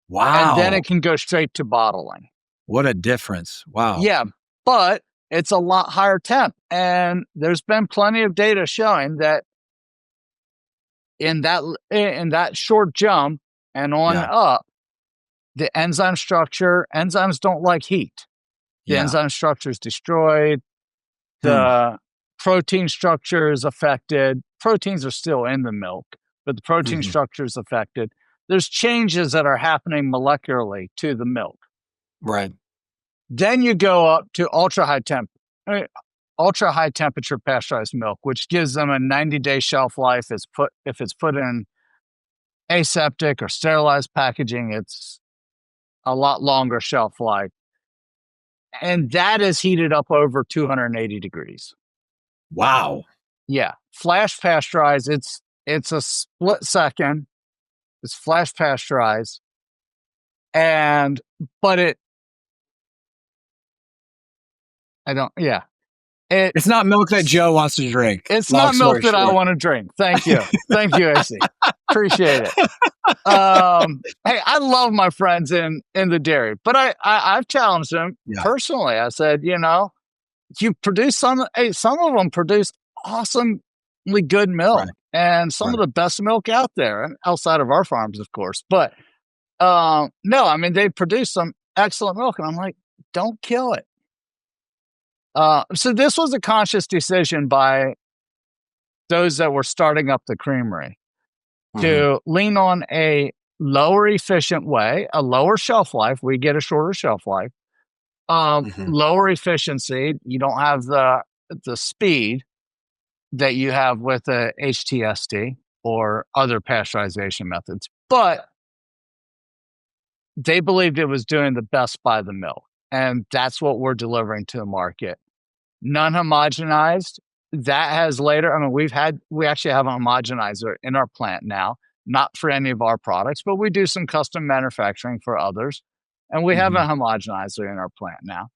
and then Wow. it can go straight to bottling. What a difference. Wow. Yeah, but it's a lot higher temp. And there's been plenty of data showing that in that short jump and on Yeah. up, the enzymes don't like heat. The Yeah. enzyme structure is destroyed. Hmm. The protein structure is affected. Proteins are still in the milk, but the protein Hmm. structure is affected. There's changes that are happening molecularly to the milk. Right. Then you go up to ultra high temperature pasteurized milk, which gives them a 90-day shelf life. If it's put in aseptic or sterilized packaging, it's a lot longer shelf life. And that is heated up over 280 degrees. Wow. Yeah. Flash pasteurized, it's a split second. It's flash pasteurized. But It's not milk that Joe wants to drink. It's Long not milk story that I short. want to drink. Thank you. Thank you, AC. Appreciate it. Hey, I love my friends in the dairy, but I've challenged them personally. I said, you produce some of them produce awesomely good milk and some of the best milk out there, and outside of our farms, of course. But no, I mean, they produce some excellent milk, and I'm like, don't kill it. So this was a conscious decision by those that were starting up the creamery to lean on a lower efficient way, a lower shelf life. We get a shorter shelf life, lower efficiency. You don't have the speed that you have with a HTST or other pasteurization methods, but they believed it was doing the best by the milk. And that's what we're delivering to the market. Non-homogenized, that has later, I mean, we actually have a homogenizer in our plant now, not for any of our products, but we do some custom manufacturing for others. And we have a homogenizer in our plant now.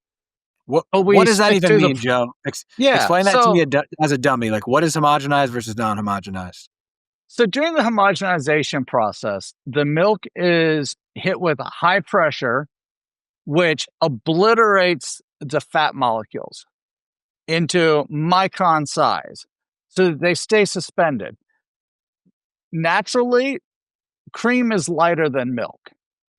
What does that even mean, Joe? Explain that to me as a dummy. Like, what is homogenized versus non-homogenized? So during the homogenization process, the milk is hit with a high pressure, which obliterates the fat molecules into micron size so that they stay suspended. Naturally, cream is lighter than milk.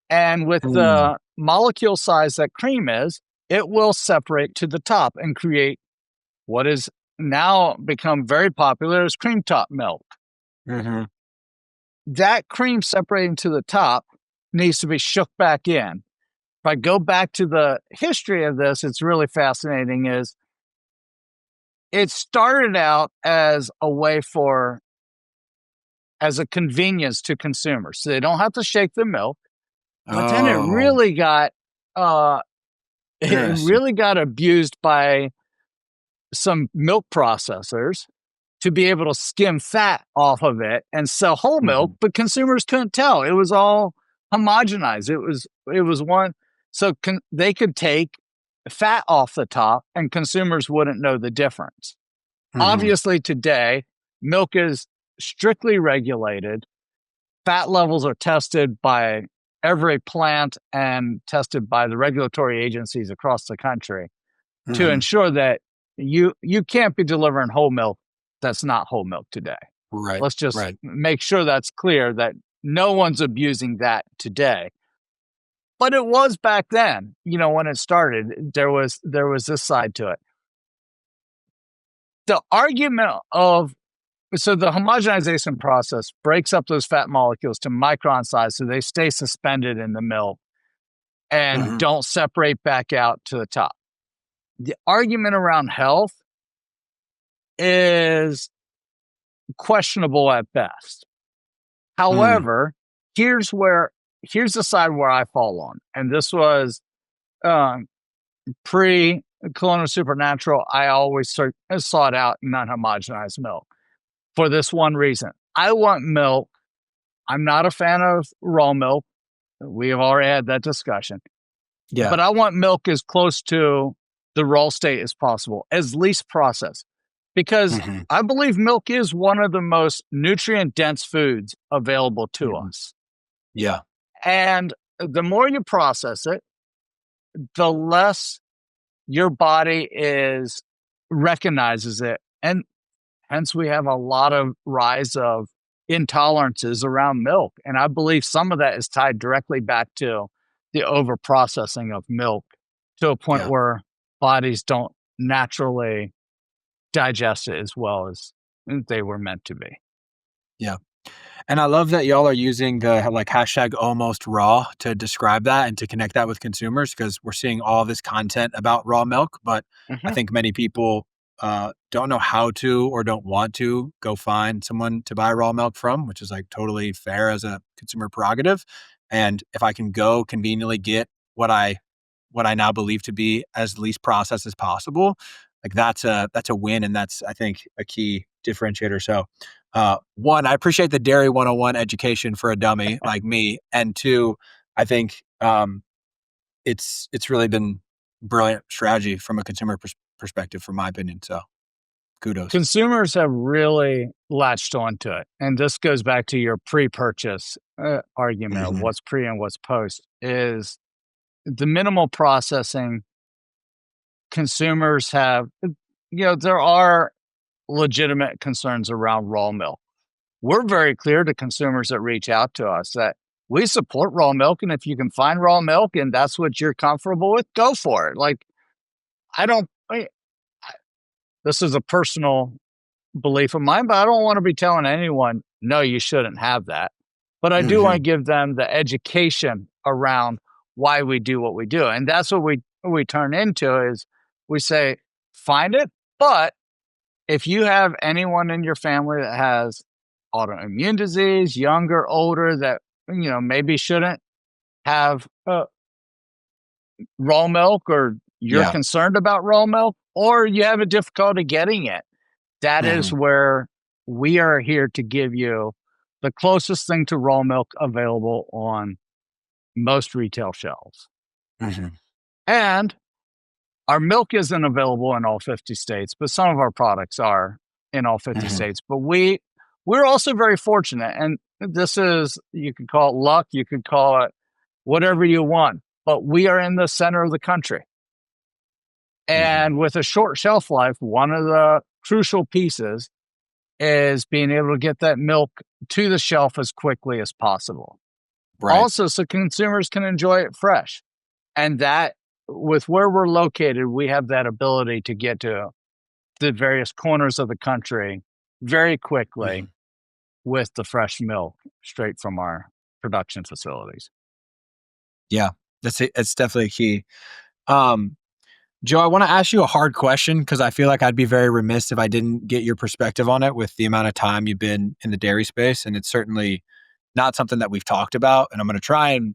And with the molecule size that cream is, it will separate to the top and create what is now become very popular as cream top milk. That cream separating to the top needs to be shook back in. If I go back to the history of this, it's really fascinating. Is it started out as a way as a convenience to consumers, so they don't have to shake the milk. But then it really got abused by some milk processors to be able to skim fat off of it and sell whole milk, but consumers couldn't tell. It was all homogenized. It was one, so they could take fat off the top and consumers wouldn't know the difference. Obviously, today, milk is strictly regulated. Fat levels are tested by every plant and tested by the regulatory agencies across the country to ensure that you can't be delivering whole milk that's not whole milk today. Let's just make sure that's clear, that no one's abusing that today. But it was back then, when it started, there was this side to it. The argument so the homogenization process breaks up those fat molecules to micron size so they stay suspended in the milk and don't separate back out to the top. The argument around health is questionable at best. However, here's the side where I fall on. And this was pre Kalona SuperNatural. I always sought out non-homogenized milk for this one reason. I want milk. I'm not a fan of raw milk. We have already had that discussion. Yeah. But I want milk as close to the raw state as possible, as least processed. Because I believe milk is one of the most nutrient-dense foods available to us. Yeah. And the more you process it, the less your body recognizes it. And hence we have a lot of rise of intolerances around milk. And I believe some of that is tied directly back to the over-processing of milk to a point where bodies don't naturally digest it as well as they were meant to be. Yeah. And I love that y'all are using the like hashtag almost raw to describe that and to connect that with consumers because we're seeing all this content about raw milk, but I Mhm. think many people don't know how to or don't want to go find someone to buy raw milk from, which is like totally fair as a consumer prerogative. And if I can go conveniently get what I now believe to be as least processed as possible, like that's a win, and that's I think a key differentiator. So one, I appreciate the Dairy 101 education for a dummy like me, and two, I think it's really been brilliant strategy from a consumer perspective, from my opinion. So kudos. Consumers have really latched onto it, and this goes back to your pre-purchase, argument of Hmm. what's pre and what's post, is the minimal processing consumers have there are legitimate concerns around raw milk. We're very clear to consumers that reach out to us that we support raw milk, and if you can find raw milk and that's what you're comfortable with, go for it. Like, I don't this is a personal belief of mine, but I don't want to be telling anyone, no, you shouldn't have that. But I do want to Hmm. give them the education around why we do what we do. And that's what we turn into is we say, find it. But if you have anyone in your family that has autoimmune disease, younger, older, that maybe shouldn't have raw milk, or you're Yeah. concerned about raw milk, or you have a difficulty getting it, that is Hmm. where we are here to give you the closest thing to raw milk available on most retail shelves. Hmm. And our milk isn't available in all 50 states, but some of our products are in all 50 Hmm. states. But we're also very fortunate. And this is, you could call it luck, you could call it whatever you want, but we are in the center of the country. Hmm. And with a short shelf life, one of the crucial pieces is being able to get that milk to the shelf as quickly as possible. Right. Also, so consumers can enjoy it fresh. And that, with where we're located, we have that ability to get to the various corners of the country very quickly Hmm. with the fresh milk straight from our production facilities. Yeah, it's definitely key. Um, Joe, I want to ask you a hard question because I feel like I'd be very remiss if I didn't get your perspective on it with the amount of time you've been in the dairy space, and it's certainly not something that we've talked about. And I'm going to try and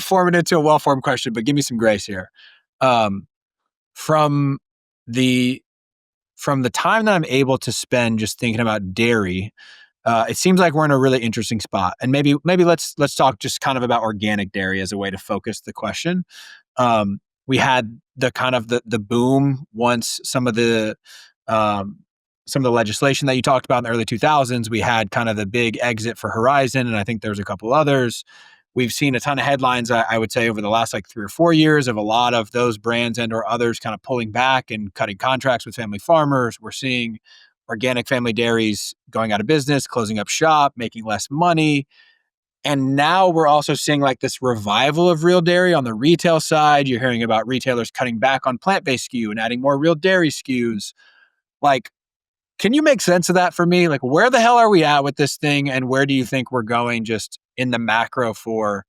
form it into a well-formed question, but give me some grace here. Um, from the from the time that I'm able to spend just thinking about dairy, it seems like we're in a really interesting spot. And maybe let's talk just kind of about organic dairy as a way to focus the question. We had the kind of the boom once um, some of the legislation that you talked about in the early 2000s. We had kind of the big exit for Horizon, and I think there's a couple others. We've seen a ton of headlines, I would say, over the last like 3 or 4 years of a lot of those brands and or others kind of pulling back and cutting contracts with family farmers. We're seeing organic family dairies going out of business, closing up shop, making less money. And now we're also seeing like this revival of real dairy on the retail side. You're hearing about retailers cutting back on plant-based SKU and adding more real dairy SKUs. Like, can you make sense of that for me? Like, where the hell are we at with this thing? And where do you think we're going just in the macro for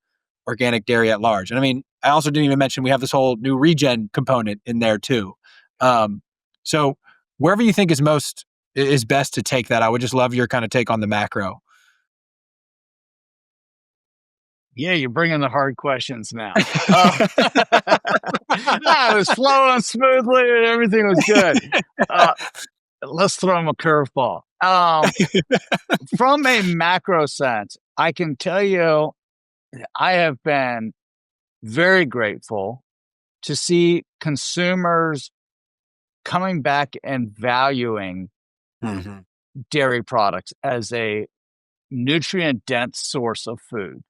organic dairy at large? And I mean, I also didn't even mention we have this whole new regen component in there too. Um, so wherever you think is best to take that, I would just love your kind of take on the macro. Yeah, you're bringing the hard questions now. I was flowing smoothly and everything was good. Uh, let's throw him a curveball. From a macro sense, I can tell you I have been very grateful to see consumers coming back and valuing Mhm. dairy products as a nutrient dense source of food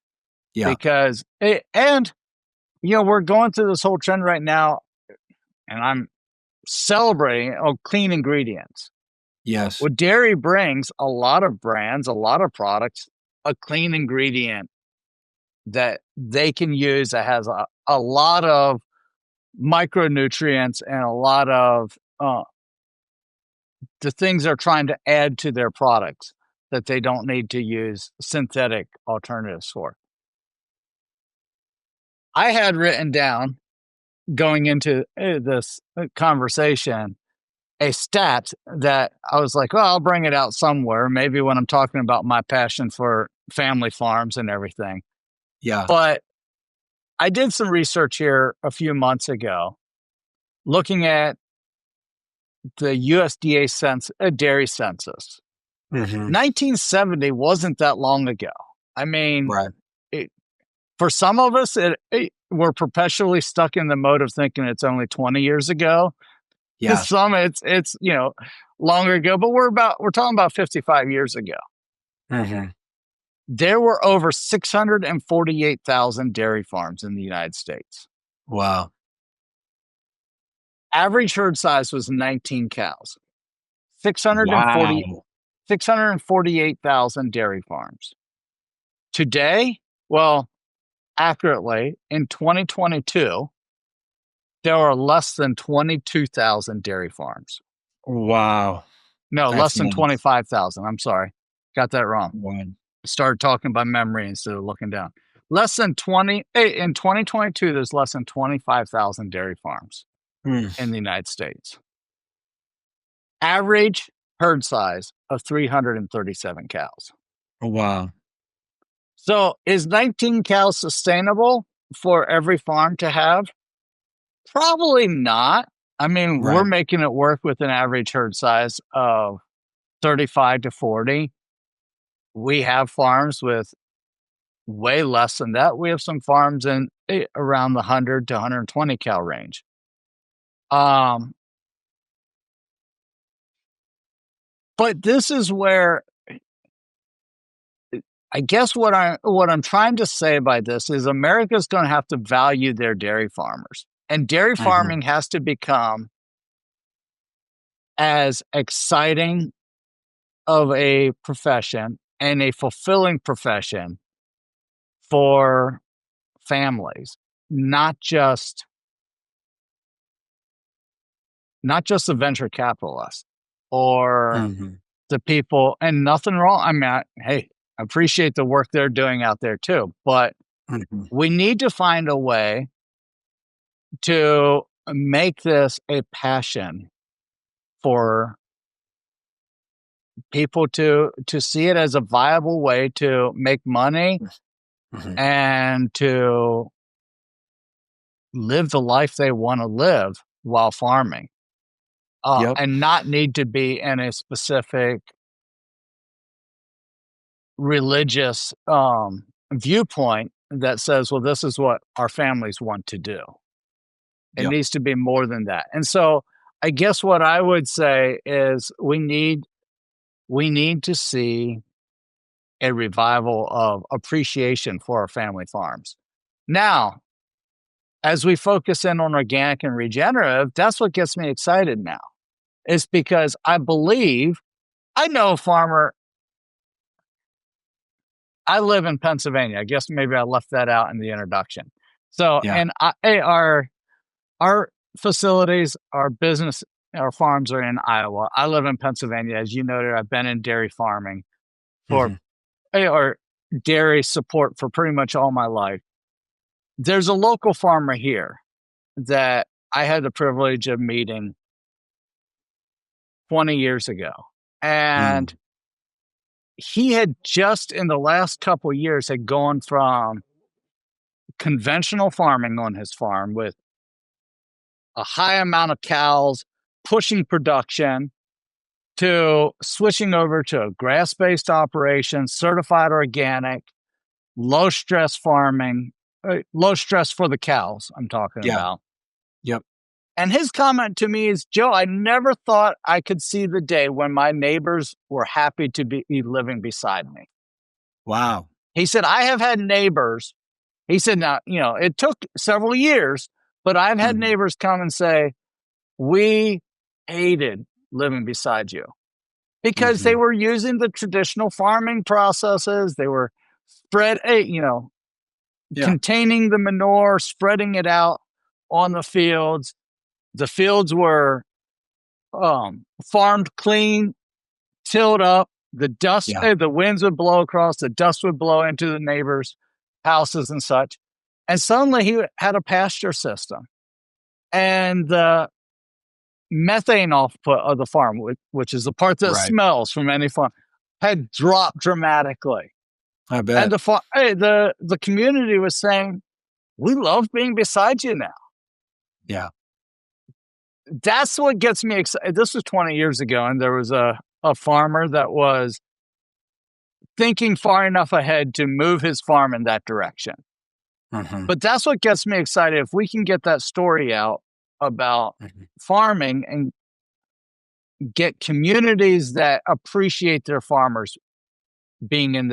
Yeah. because and we're going through this whole trend right now, and I'm celebrating clean ingredients. Yes. What dairy brings, a lot of brands, a lot of products, a clean ingredient that they can use that has a lot of micronutrients and a lot of the things they're trying to add to their products that they don't need to use synthetic alternatives for. I had written down going into this conversation a stat that I was like, well, I'll bring it out somewhere, maybe when I'm talking about my passion for family farms and everything. Yeah. But I did some research here a few months ago looking at the USDA dairy census. 1970 wasn't that long ago. I mean, Right. for some of us, we're perpetually stuck in the mode of thinking it's only 20 years ago. Yeah. Some it's longer ago, but we're talking about 55 years ago. There were over 648,000 dairy farms in the United States. Wow. Average herd size was 19 cows. 648,000 dairy farms. Today, well, accurately, in 2022, there are less than 22,000 dairy farms. Wow. No, That's less than nuts. 25,000. I'm sorry. Got that wrong. One. Started talking by memory instead of looking down. Less than 20 in 2022, there's less than 25,000 dairy farms in the United States. Average herd size of 337 cows. Wow. So is 19 cows sustainable for every farm to have? Probably not. I mean, we're making it work with an average herd size of 35 to 40. We have farms with way less than that. We have some farms in around the 100 to 120 cow range. But this is where I guess what I'm trying to say by this is America's going to have to value their dairy farmers, and dairy farming has to become as exciting of a profession and a fulfilling profession for families, not just the venture capitalists or the people, and nothing wrong. I mean, hey, I appreciate the work they're doing out there too, but we need to find a way to make this a passion for people to see it as a viable way to make money and to live the life they want to live while farming, and not need to be in a specific religious viewpoint that says, well, this is what our families want to do. It needs to be more than that. And so I guess what I would say is we need to see a revival of appreciation for our family farms. Now, as we focus in on organic and regenerative, that's what gets me excited now. It's because I know a farmer. I live in Pennsylvania. I guess maybe I left that out in the introduction. So, and our facilities, our business, our farms are in Iowa. I live in Pennsylvania. As you noted, I've been in dairy farming or dairy support for pretty much all my life. There's a local farmer here that I had the privilege of meeting 20 years ago. And he had just in the last couple of years had gone from conventional farming on his farm with a high amount of cows, pushing production, to switching over to a grass-based operation, certified organic, low stress farming, low stress for the cows I'm talking about. And his comment to me is, Joe, I never thought I could see the day when my neighbors were happy to be living beside me. Wow. He said, I have had neighbors. He said, now, it took several years, but I've had neighbors come and say, we hated living beside you because they were using the traditional farming processes. They were containing the manure, spreading it out on the fields. The fields were farmed clean, tilled up, The dust, Yeah. the winds would blow across, the dust would blow into the neighbors' houses and such. And suddenly he had a pasture system. And the methane output of the farm, which is the part that Right. smells from any farm, had dropped dramatically. I And bet. the community was saying, "We love being beside you now." Yeah. That's what gets me excited. This was 20 years ago, and there was a farmer that was thinking far enough ahead to move his farm in that direction. Hmm. But that's what gets me excited. If we can get that story out about Hmm. farming and get communities that appreciate their farmers being in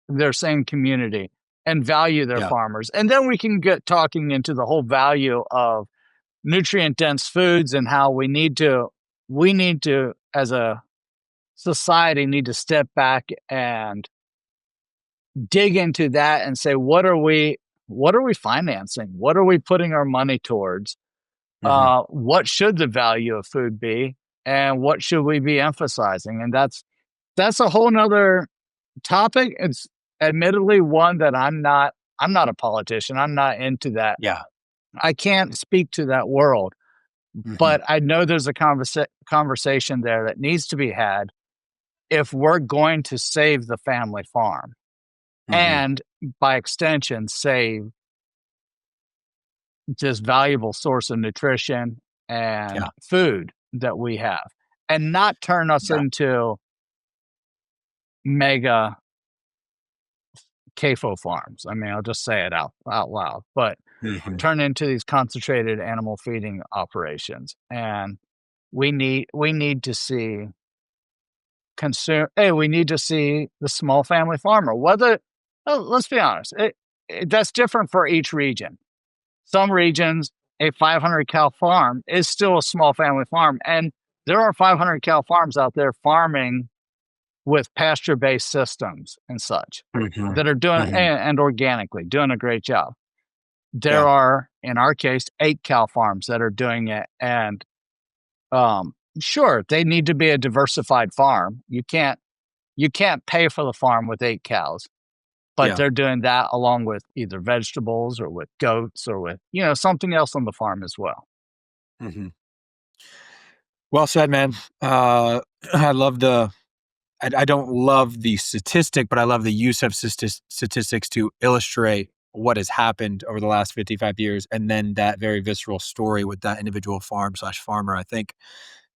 their same community and value their Yeah. farmers. And then we can get talking into the whole value of nutrient dense foods and how we need to as a society need to step back and dig into that and say what are we financing? What are we putting our money towards? Hmm. What should the value of food be? And what should we be emphasizing? And that's a whole nother topic. It's admittedly one that I'm not a politician. I'm not into that. Yeah. I can't speak to that world, Hmm. but I know there's a conversation there that needs to be had if we're going to save the family farm Hmm. and by extension save this valuable source of nutrition and Yeah. food that we have and not turn us Yeah. into mega CAFO farms. I mean, I'll just say it out loud, but Hmm. turn into these concentrated animal feeding operations. And we need to see we need to see the small family farmer. Whether let's be honest, that's different for each region. Some regions, a 500 cow farm is still a small family farm, and there are 500 cow farms out there farming with pasture based systems and such Hmm. that are doing Hmm. and organically doing a great job. There Yeah. are, in our case, 8 cow farms that are doing it. And sure, they need to be a diversified farm. You can't pay for the farm with 8 cows, but Yeah. they're doing that along with either vegetables or with goats or with, something else on the farm as well. Hmm. Well said, man. I love I don't love the statistic, but I love the use of statistics to illustrate what has happened over the last 55 years. And then that very visceral story with that individual farm/farmer, I think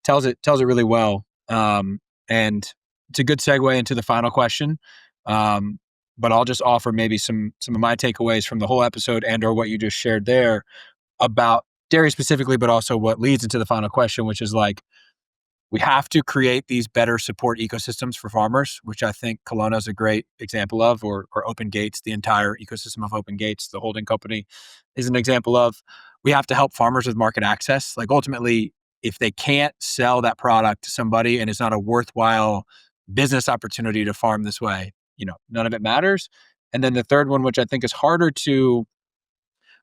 tells it really well. And it's a good segue into the final question. Um, but I'll just offer maybe some of my takeaways from the whole episode and or what you just shared there about dairy specifically, but also what leads into the final question, which is like, we have to create these better support ecosystems for farmers, which I think Kalona is a great example of, or Open Gates, the entire ecosystem of Open Gates, the holding company, is an example of. We have to help farmers with market access. Like ultimately, if they can't sell that product to somebody and it's not a worthwhile business opportunity to farm this way, none of it matters. And then the third one, which I think is harder to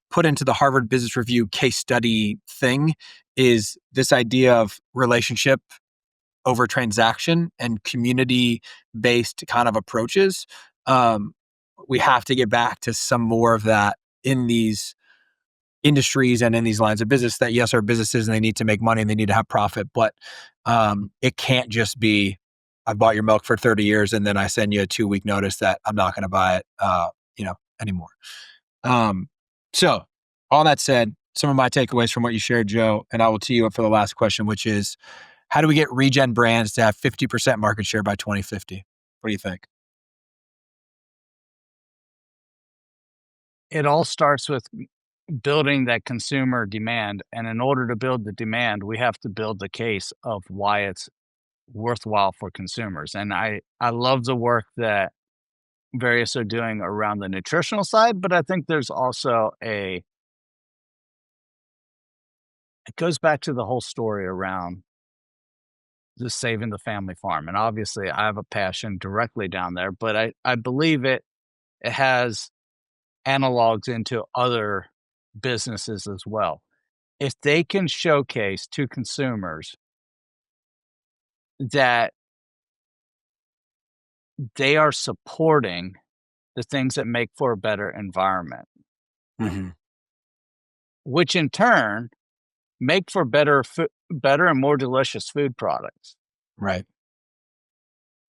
put into the Harvard Business Review case study thing, is this idea of relationship over transaction and community based kind of approaches. Um, we have to get back to some more of that in these industries and in these lines of business that, yes, are businesses and they need to make money and they need to have profit, but it can't just be, I bought your milk for 30 years and then I send you a 2-week notice that I'm not going to buy it, anymore. Um, so all that said, some of my takeaways from what you shared, Joe, and I will tee you up for the last question, which is, how do we get ReGen Brands to have 50% market share by 2050? What do you think? It all starts with building that consumer demand. And in order to build the demand, we have to build the case of why it's worthwhile for consumers. And I love the work that various are doing around the nutritional side, but I think there's also it goes back to the whole story around just saving the family farm. And obviously I have a passion directly down there, but I believe it has analogs into other businesses as well. If they can showcase to consumers that they are supporting the things that make for a better environment, which in turn make for better and more delicious food products. Right.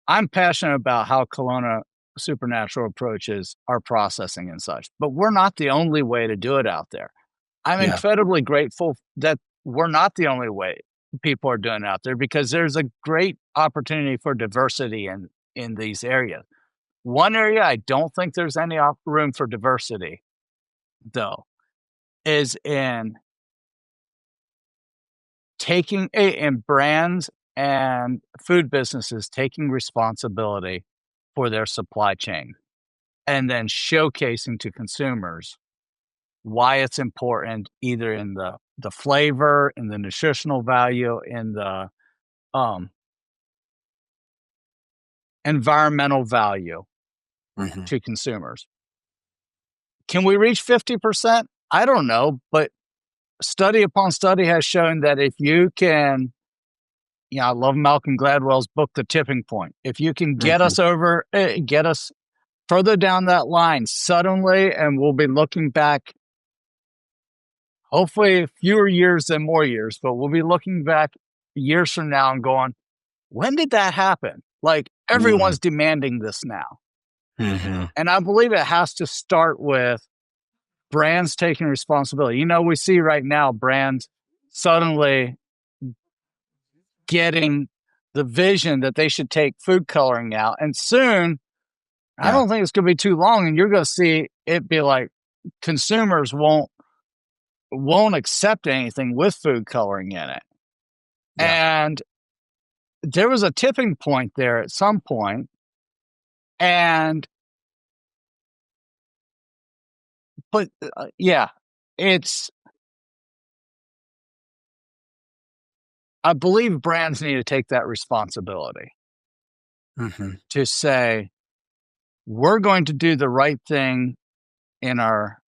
I'm passionate about how Kalona SuperNatural approaches our processing and such, but we're not the only way to do it out there. I'm incredibly grateful that we're not the only way people are doing it out there, because there's a great opportunity for diversity in these areas. One area I don't think there's any room for diversity, though, is in brands and food businesses taking responsibility for their supply chain and then showcasing to consumers why it's important, either in the flavor, in the nutritional value, in the environmental value to consumers. Can we reach 50%? I don't know, but study upon study has shown that if you can, I love Malcolm Gladwell's book, The Tipping Point. If you can get us further down that line suddenly, and we'll be looking back, hopefully fewer years than more years, but we'll be looking back years from now and going, when did that happen? Like, everyone's demanding this now. And I believe it has to start with brands taking responsibility. We see right now brands suddenly getting the vision that they should take food coloring out. And soon, I don't think it's going to be too long, and you're going to see it be like consumers won't accept anything with food coloring in it. And there was a tipping point there at some point, and I believe brands need to take that responsibility to say, we're going to do the right thing in our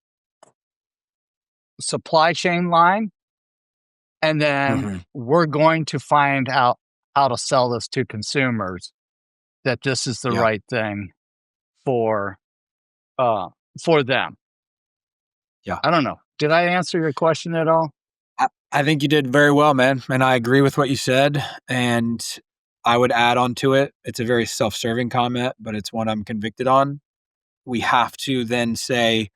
supply chain line, and then we're going to find out how to sell this to consumers, that this is the right thing for them. I don't know. Did I answer your question at all? I think you did very well, man. And I agree with what you said. And I would add on to it. It's a very self-serving comment, but it's one I'm convicted on. We have to then say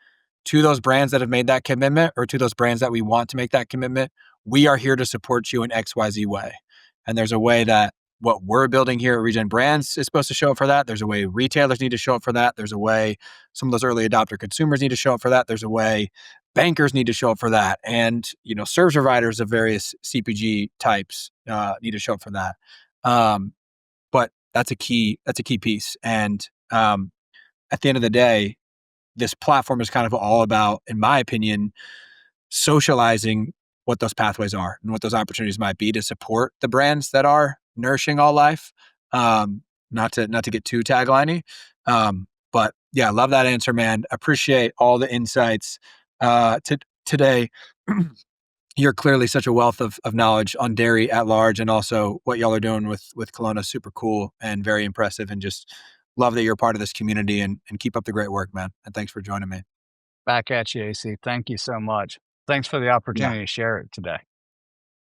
to those brands that have made that commitment, or to those brands that we want to make that commitment, we are here to support you in XYZ way. And there's a way that what we're building here at ReGen Brands is supposed to show up for that. There's a way retailers need to show up for that. There's a way some of those early adopter consumers need to show up for that. There's a way bankers need to show up for that. And, service providers of various CPG types need to show up for that. But that's a key piece. And at the end of the day, this platform is kind of all about, in my opinion, socializing what those pathways are and what those opportunities might be to support the brands that are nourishing all life. Not to get too tagliney, but I love that answer, man. Appreciate all the insights today. You're clearly such a wealth of knowledge on dairy at large, and also what y'all are doing with Kalona. Super cool and very impressive, and just love that you're a part of this community, and keep up the great work, man. And thanks for joining me. Back at you, AC. Thank you so much. Thanks for the opportunity to share it today.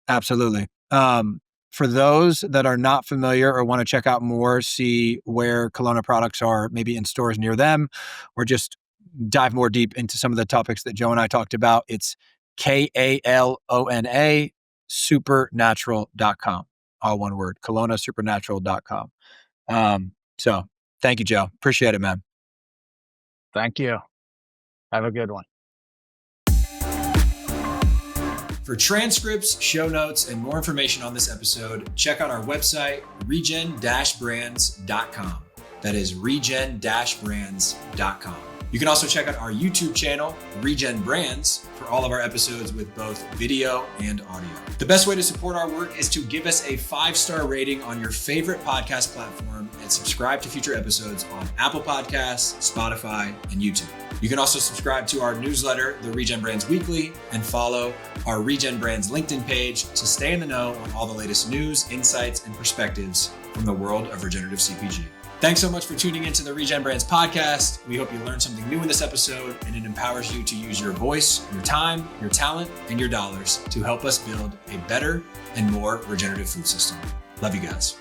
Absolutely. For those that are not familiar or want to check out more, see where Kalona products are maybe in stores near them, or just dive more deep into some of the topics that Joe and I talked about, it's Kalona supernatural.com. All one word, KalonaSuperNatural.com. So thank you, Joe. Appreciate it, man. Thank you. Have a good one. For transcripts, show notes, and more information on this episode, check out our website, ReGen-Brands.com. That is ReGen-Brands.com. You can also check out our YouTube channel, ReGen Brands, for all of our episodes with both video and audio. The best way to support our work is to give us a 5-star rating on your favorite podcast platform and subscribe to future episodes on Apple Podcasts, Spotify, and YouTube. You can also subscribe to our newsletter, the ReGen Brands Weekly, and follow our ReGen Brands LinkedIn page to stay in the know on all the latest news, insights, and perspectives from the world of regenerative CPG. Thanks so much for tuning into the ReGen Brands podcast. We hope you learned something new in this episode and it empowers you to use your voice, your time, your talent, and your dollars to help us build a better and more regenerative food system. Love you guys.